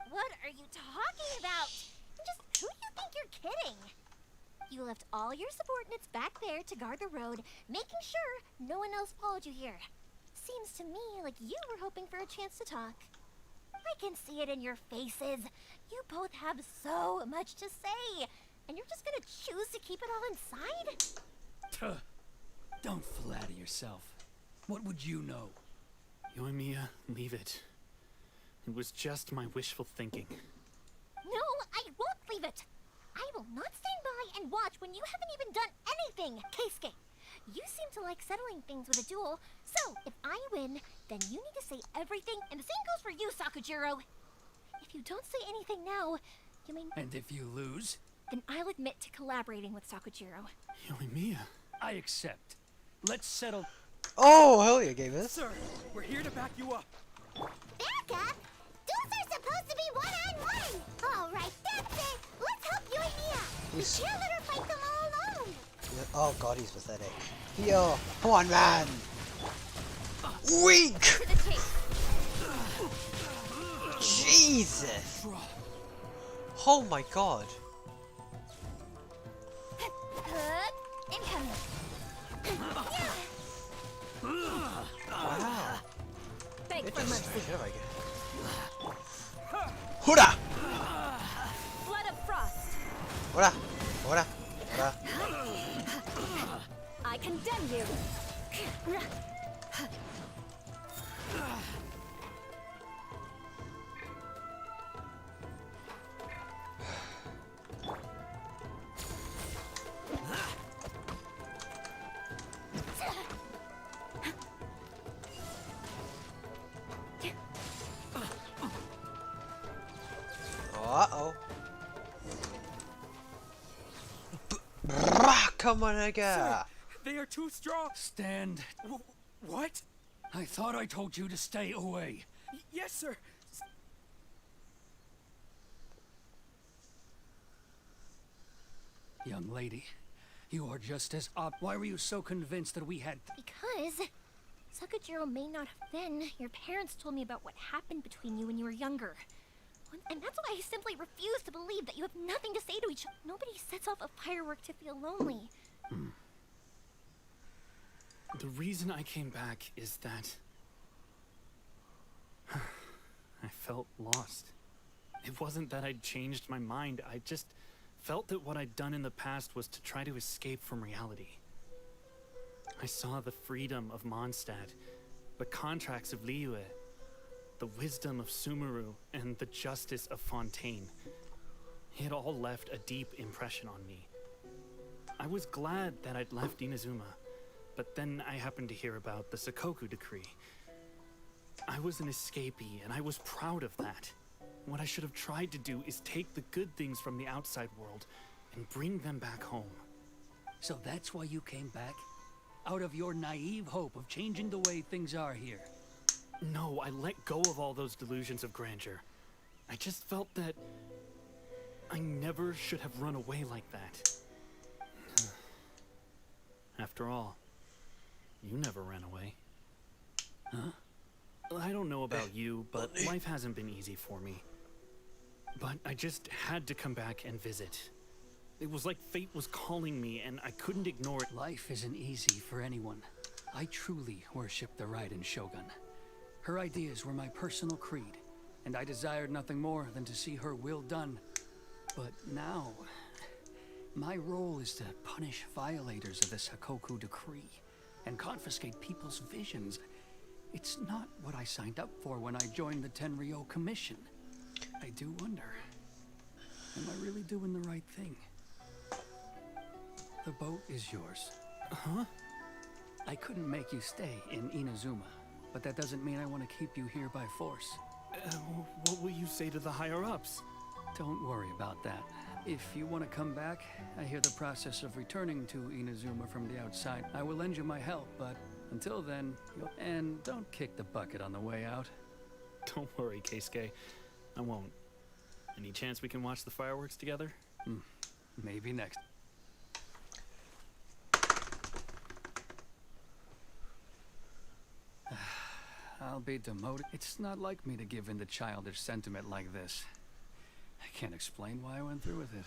What are you talking about? Just who do you think you're kidding? You left all your subordinates back there to guard the road, making sure no one else followed you here. Seems to me like you were hoping for a chance to talk. I can see it in your faces. You both have so much to say, and you're just gonna choose to keep it all inside? Tuh. Don't flatter yourself. What would you know? Yoimiya, leave it. It was just my wishful thinking. No, I won't leave it. I will not stand by and watch when you haven't even done anything, Keisuke. You seem to like settling things with a duel, so if I win, then you need to say everything, and the same goes for you, Sakujiro. If you don't say anything now, you may... And if you lose? Then I'll admit to collaborating with Sakujiro. Yoimiya. I accept. Let's settle... Oh, hell yeah, Gamers. Sir, we're here to back you up. Back up? Duels are supposed to be one-on-one! Alright, that's it! Let's help you and Mia! The cheerleader fight them all alone! Oh god, he's pathetic. Yo, come on, man! Weak! To the chase. Jesus! Oh my god. Incoming. Wow. Beg for mercy. Hurrah! Blood of frost. Hurrah! Hurrah! Hurrah! I condemn you. Uh-oh. Come on, nigga. They are too strong. Stand. What? I thought I told you to stay away. Yes, sir. Young lady, you are just as up. Why were you so convinced that we had... Because Sakujiro may not have been. Your parents told me about what happened between you when you were younger. And that's why I simply refuse to believe that you have nothing to say to each other. Nobody sets off a firework to feel lonely. The reason I came back is that I felt lost. It wasn't that I'd changed my mind, I just felt that what I'd done in the past was to try to escape from reality. I saw the freedom of Mondstadt, the contracts of Liyue, the wisdom of Sumeru, and the justice of Fontaine. It all left a deep impression on me. I was glad that I'd left Inazuma, but then I happened to hear about the Sakoku decree. I was an escapee, and I was proud of that. What I should have tried to do is take the good things from the outside world and bring them back home. So that's why you came back? Out of your naive hope of changing the way things are here? No, I let go of all those delusions of grandeur. I just felt that I never should have run away like that. After all, you never ran away. Huh? I don't know about you, but life hasn't been easy for me. But I just had to come back and visit. It was like fate was calling me, and I couldn't ignore it. Life isn't easy for anyone. I truly worship the Raiden Shogun. Her ideas were my personal creed, and I desired nothing more than to see her will done. But now, my role is to punish violators of the Sakoku decree and confiscate people's visions. It's not what I signed up for when I joined the Tenryo Commission. I do wonder, am I really doing the right thing? The boat is yours. Huh? I couldn't make you stay in Inazuma, but that doesn't mean I want to keep you here by force. What will you say to the higher-ups? Don't worry about that. If you want to come back, I hear the process of returning to Inazuma from the outside. I will lend you my help, but until then, and don't kick the bucket on the way out. Don't worry, Keisuke. I won't. Any chance we can watch the fireworks together? Maybe next. I'll be demoted. It's not like me to give in to childish sentiment like this. I can't explain why I went through with it.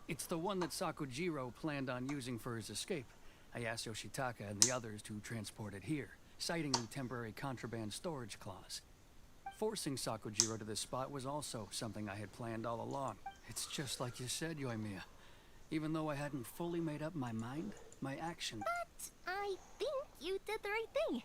It's the one that Sakujiro planned on using for his escape. I asked Yoshitaka and the others to transport it here, citing the temporary contraband storage clause. Forcing Sakujiro to this spot was also something I had planned all along. It's just like you said, Yoimiya. Even though I hadn't fully made up my mind, my action... But I think you did the right thing.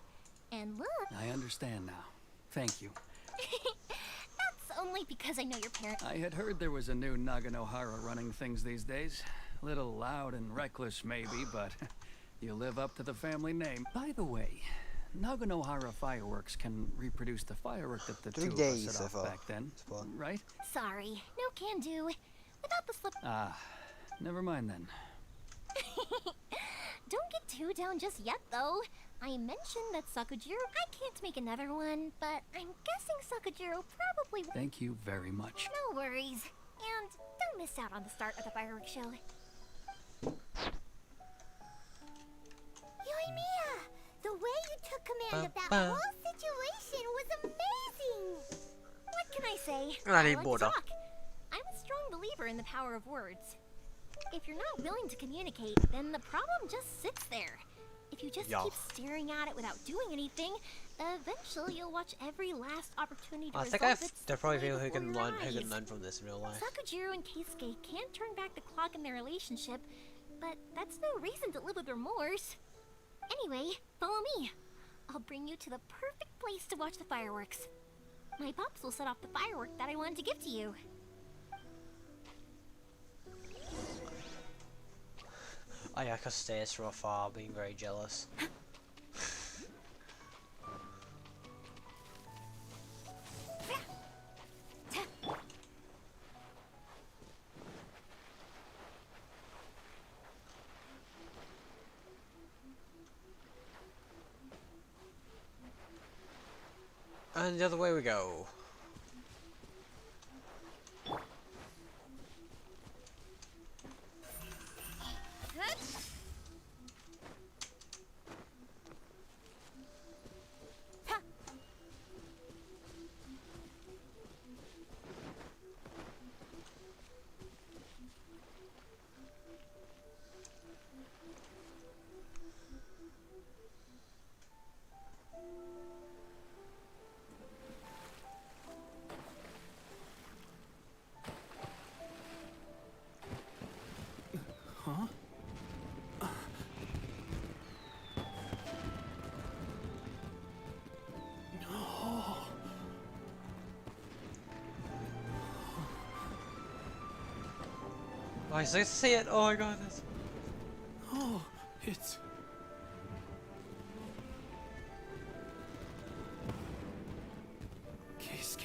And look... I understand now. Thank you. That's only because I know your parents... I had heard there was a new Naganohara running things these days. Little loud and reckless, maybe, but you live up to the family name. By the way, Naganohara fireworks can reproduce the firework that the 3 two of days us so set far. off back then, right? Sorry, no can do. Without the slip... Never mind then. Don't get too down just yet, though. I mentioned that Sakujiro... I can't make another one, but I'm guessing Sakujiro probably... Thank you very much. No worries. And don't miss out on the start of the fireworks show. Yoimiya, the way you took command of that whole situation was amazing! What can I say? I need like to water. talk. I'm a strong believer in the power of words. If you're not willing to communicate, then the problem just sits there. If you just keep staring at it without doing anything, eventually you'll watch every last opportunity to I think resolve it there are probably people slowly who can before your learn eyes. from this in real life. Sakujiro and Keisuke can't turn back the clock in their relationship, but that's no reason to live with remorse. Anyway, follow me. I'll bring you to the perfect place to watch the fireworks. My pops will set off the firework that I wanted to give to you. Ayaka stares from afar, being very jealous. And the other way we go. Huh? No. Oh, I see it! Oh my god, that's... Oh, it's... Keisuke.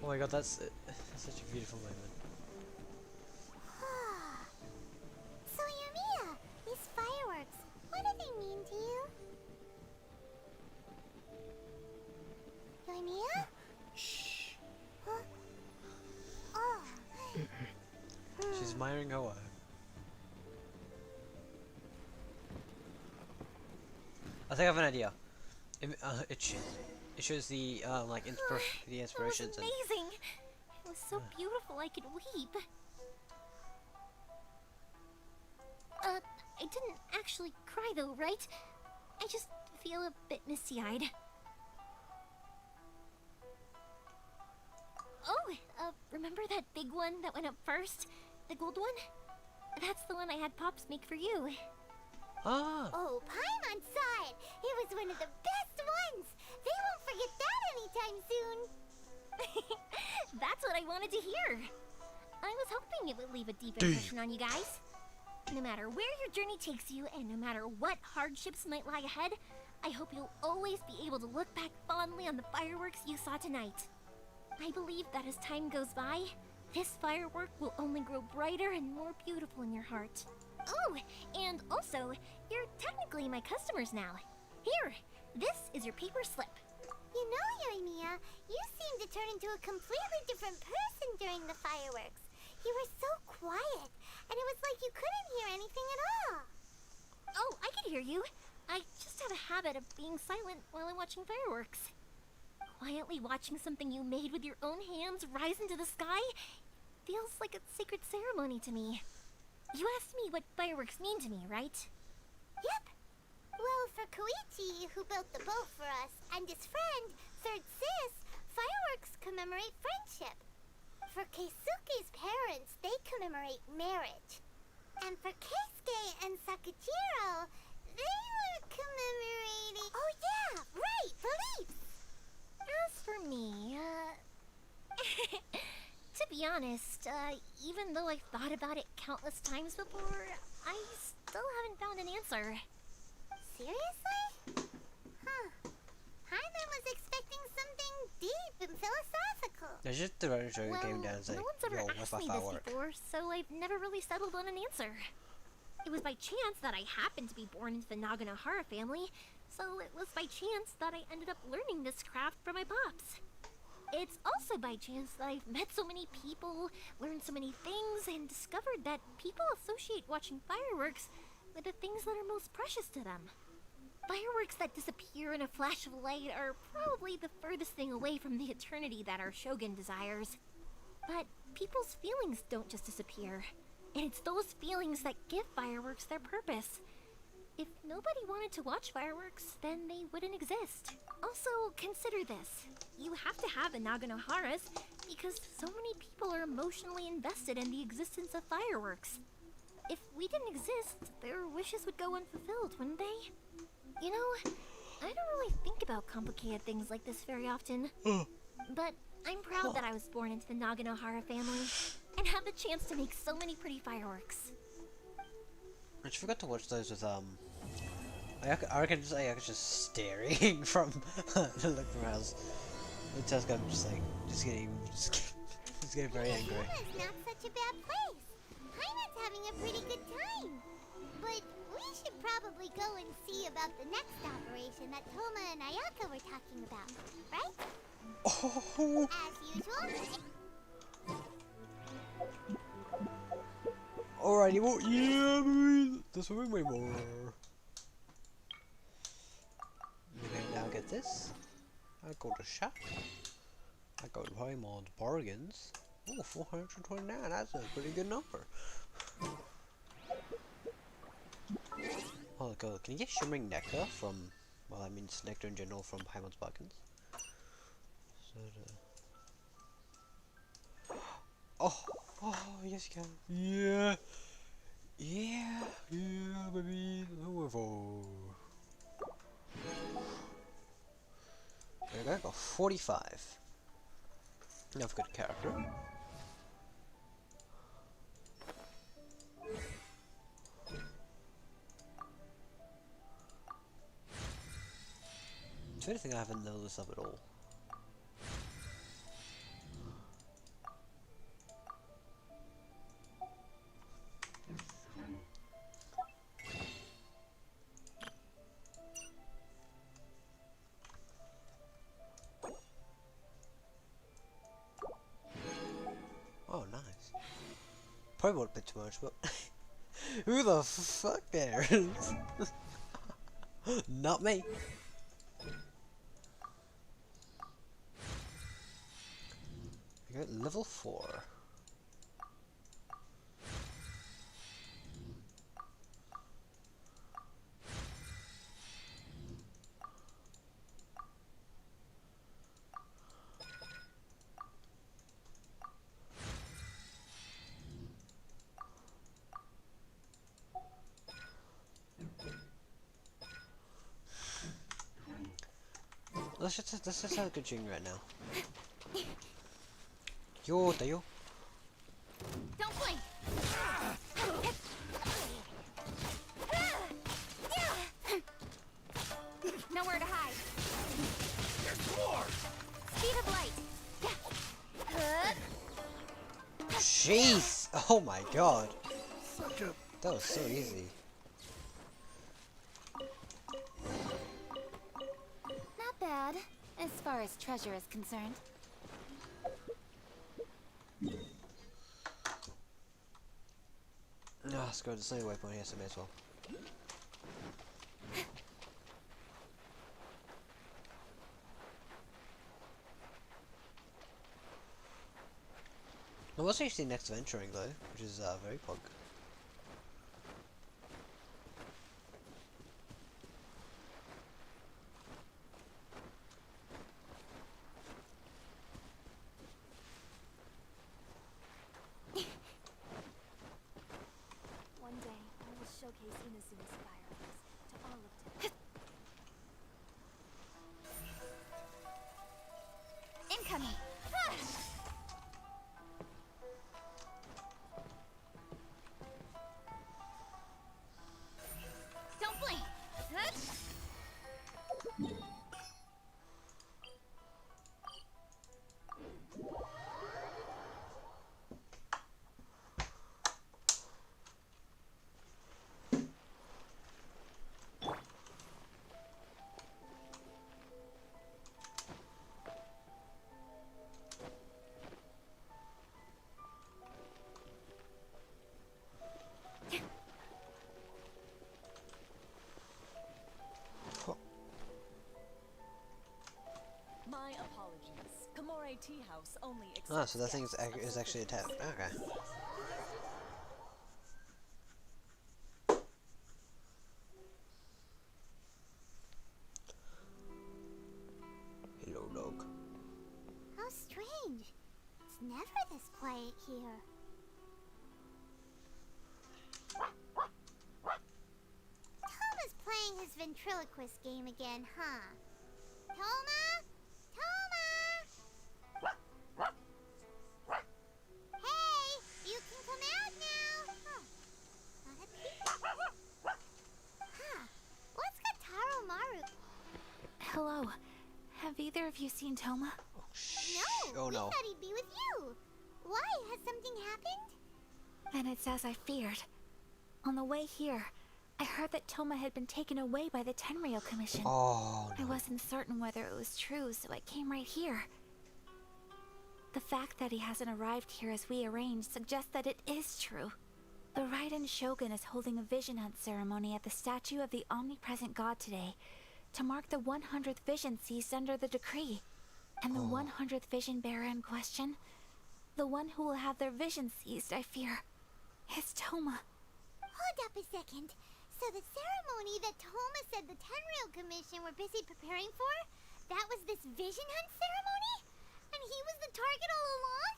Oh my god, that's such a beautiful moment. So, Yumiya, these fireworks, what do they mean to you? Yumiya? Shh. Huh? Oh. She's admiring her work. I think I have an idea. It shows the like the inspirations It was amazing. It was so beautiful I could weep. I didn't actually cry though, right? I just feel a bit misty-eyed. Oh, remember that big one that went up first? The gold one? That's the one I had Pops make for you. Ah. Oh, Paimon saw it. It was one of the best ones. They won't forget that anytime soon. That's what I wanted to hear. I was hoping it would leave a deep impression on you guys. No matter where your journey takes you, and no matter what hardships might lie ahead, I hope you'll always be able to look back fondly on the fireworks you saw tonight. I believe that as time goes by, this firework will only grow brighter and more beautiful in your heart. Oh, and also, you're technically my customers now. Here, this is your paper slip. You know, Yumiya, you seemed to turn into a completely different person during the fireworks. You were so quiet, and it was like you couldn't hear anything at all. Oh, I can hear you. I just have a habit of being silent while I'm watching fireworks. Quietly watching something you made with your own hands rise into the sky feels like a sacred ceremony to me. You asked me what fireworks mean to me, right? Yep. Well, for Koichi, who built the boat for us, and his friend, Third Sis, fireworks commemorate friendship. For Keisuke's parents, they commemorate marriage. And for Keisuke and Sakujiro, they were commemorating... Oh yeah, right, beliefs! As for me, to be honest, even though I've thought about it countless times before, I still haven't found an answer. Seriously? Huh. Hyman was expecting something deep and philosophical. There's just the right show Well, game down and say, no one's ever yo, what's asked my me this firework? before, so I've never really settled on an answer. It was by chance that I happened to be born into the Naganohara family, so it was by chance that I ended up learning this craft from my pops. It's also by chance that I've met so many people, learned so many things, and discovered that people associate watching fireworks with the things that are most precious to them. Fireworks that disappear in a flash of light are probably the furthest thing away from the eternity that our shogun desires. But people's feelings don't just disappear, and it's those feelings that give fireworks their purpose. If nobody wanted to watch fireworks, then they wouldn't exist. Also, consider this. You have to have the Naganoharas because so many people are emotionally invested in the existence of fireworks. If we didn't exist, their wishes would go unfulfilled, wouldn't they? You know, I don't really think about complicated things like this very often. But I'm proud that I was born into the Naganohara family and have the chance to make so many pretty fireworks. I just forgot to watch those with I reckon just staring from the look from house. It's just getting very angry. Hima's not such a bad place. Hima's having a pretty good time. But we should probably go and see about the next operation that Toma and Ayaka were talking about, right? Oh. As usual. Alrighty, well, yeah, baby. That's what we more. Okay, now get this. I go to shop. I go to Paimon bargains. Oh, 429. That's a pretty good number. Oh, go. Can you get shimmering nectar from? Well, I mean, it's nectar in general from Paimon's bargains. So, yes you can. Yeah. Yeah, baby. Wonderful. There we go, got 45. Enough good character. Is there anything I haven't noticed of at all? Oh, nice. Probably won't bit too much, but who the fuck cares? Not me. We got level 4. Let's just have a good dream right now. Yo, Tayo. Don't blink! Nowhere to hide. There's more! Speed of light. Jeez! Oh my god. That was so easy. Not bad, as far as treasure is concerned. No, let's go to the same waypoint here, so may as well. Now, what's actually next venturing though, which is very pog. One day, I will showcase Inazuma's fireworks to all of them. Incoming! Don't blink! My apologies. Kamore Tea House only accepts Ah, so that thing guests of is actually attacked. Okay. Hello, dog. How strange. It's never this quiet here. Toma's playing his ventriloquist game again, huh? Toma? Toma! Hey, you can come out now. Huh. Not a peep. Huh. What's got Taro Maru? Hello. Have either of you seen Toma? No, Oh we no. thought he'd be with you. Why? Has something happened? And it's as I feared. On the way here, I heard that Toma had been taken away by the Tenryou Commission. Oh I no. wasn't certain whether it was true, so I came right here. The fact that he hasn't arrived here as we arranged suggests that it is true. The Raiden Shogun is holding a vision hunt ceremony at the statue of the omnipresent god today to mark the 100th vision seized under the decree. And the 100th vision bearer in question, the one who will have their vision seized, I fear, is Toma. Hold up a second. So the ceremony that Toma said the Tenryou Commission were busy preparing for, that was this vision hunt ceremony? And he was the target all along?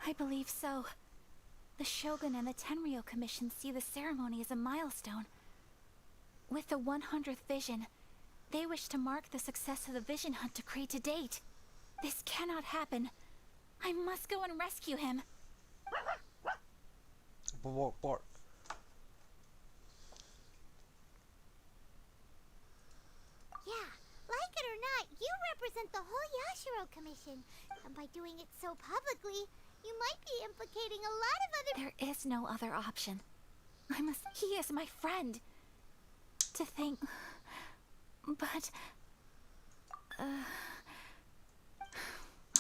I believe so. The Shogun and the Tenryo Commission see the ceremony as a milestone. With the 100th vision, they wish to mark the success of the vision hunt decree to date. This cannot happen. I must go and rescue him. Bark. Yeah, like it or not, you represent the whole Yashiro Commission. And by doing it so publicly, you might be implicating a lot of other— There is no other option. He is my friend. To think... But...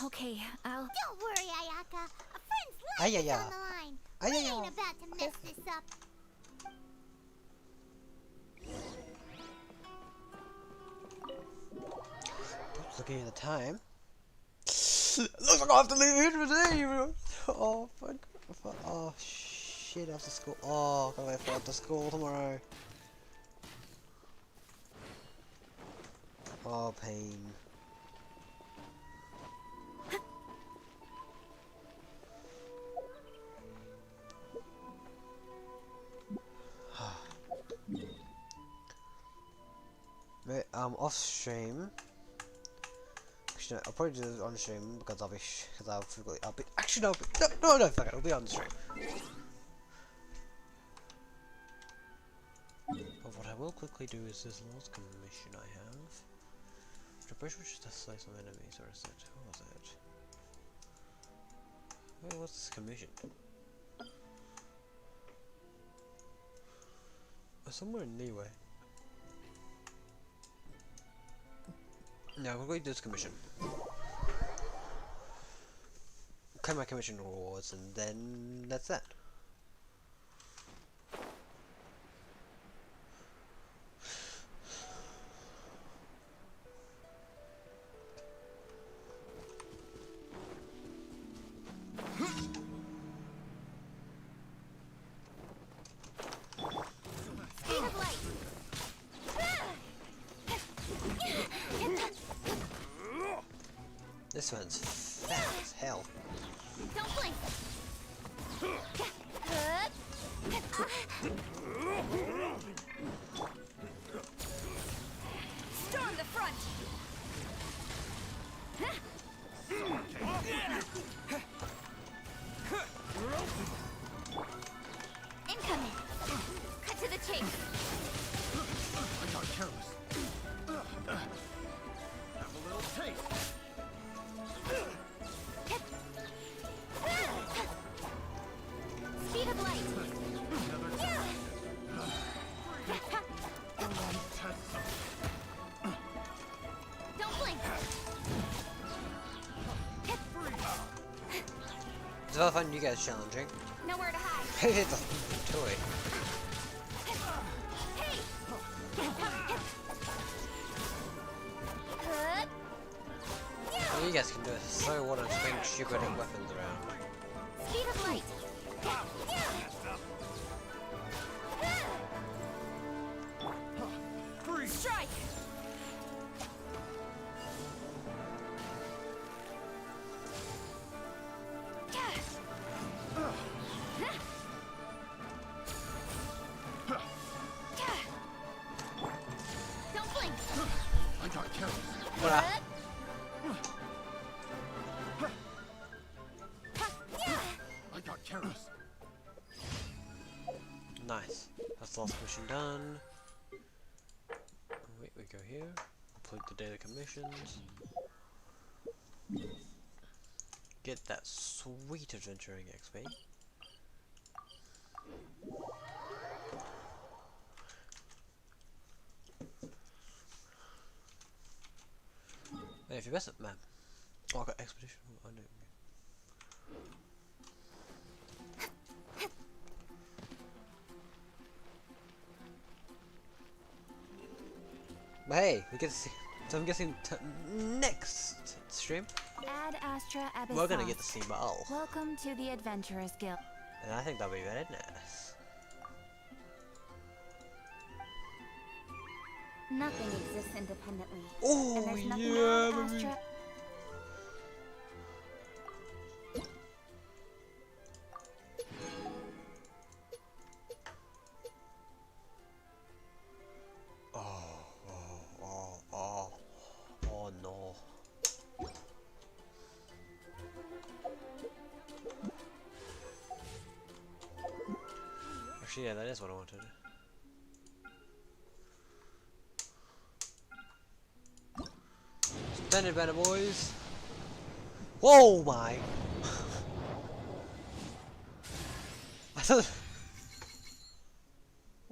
Okay, I'll... Don't worry, Ayaka. A friend's life is on the line. We ain't about to mess this up. Looking at the time. Looks like I have to leave here today. Oh, fuck. Oh, shit, after school. Oh, I gotta wait for school tomorrow. Oh, pain. Off stream. Actually, no, I'll probably do this on stream because I'll be actually no, fuck it, it'll be on stream. But what I will quickly do is this last commission I have. The bridge which is to slay some enemies, or is it? Who was it? Wait, what's this commission? Somewhere in Leeway. No, we're going to do this commission. Claim my commission rewards, and then that's that. This one's fat as hell. Don't blink. Storm the front. Incoming. Cut to the chase. I got careless. Have a little taste. Speed of light. Don't blink. So I find you guys challenging. Nowhere to hide. It's a toy. Well, you guys can do it. So what I'm swinging stupid weapons around. Speed of light. Strike. Don't blink. I got careless. Voilà. I got careless. Nice. That's the last mission done. Wait, we go here. Complete the daily commissions. Get that sweet adventuring XP. Hey, if you mess up, man. Oh, I got expedition. I know. Hey, we get to see. So I'm guessing next stream Ad Astra Abyssal. we're gonna get to see Baal, Welcome to the Adventurers Guild. and I think that'll be very nice. Nothing exists independently. Oh, and there's nothing yeah, Ad baby. Astra. Actually, yeah, that is what I wanted. Standard banner, boys. Whoa, my! I thought.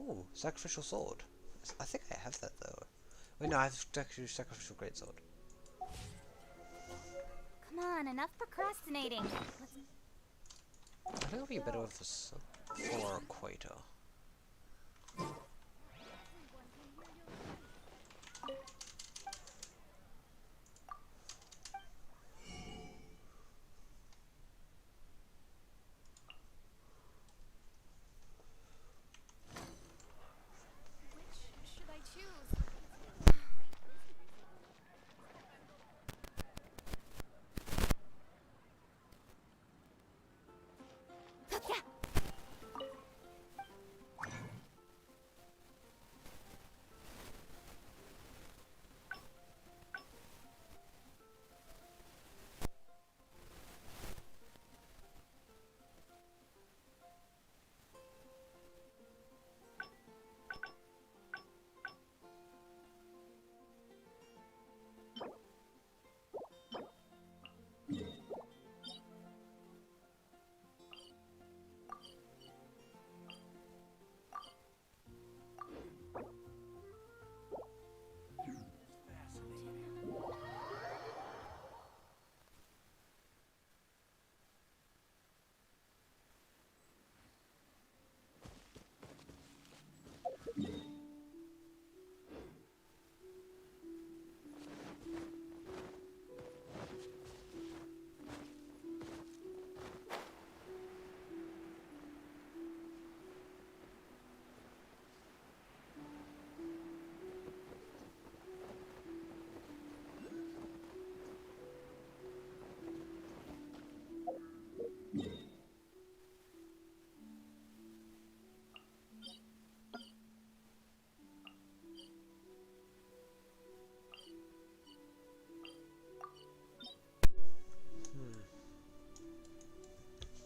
Ooh, sacrificial sword. I think I have that though. Wait, no, I have actually sacrificial greatsword. Come on, enough procrastinating. I think it'll be better with this for equator. Should I choose?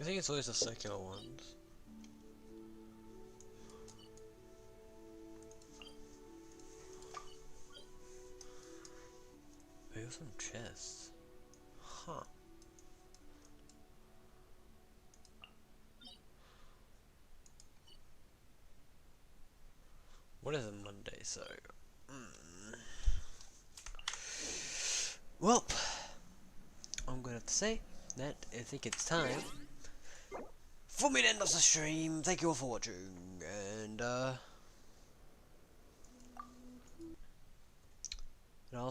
I think it's always the circular ones. Maybe some chests. Huh. What is a Monday, so... Well, I'm gonna have to say that I think it's time for me to end off the stream. Thank you all for watching, and I'll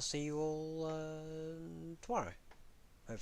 see you all tomorrow.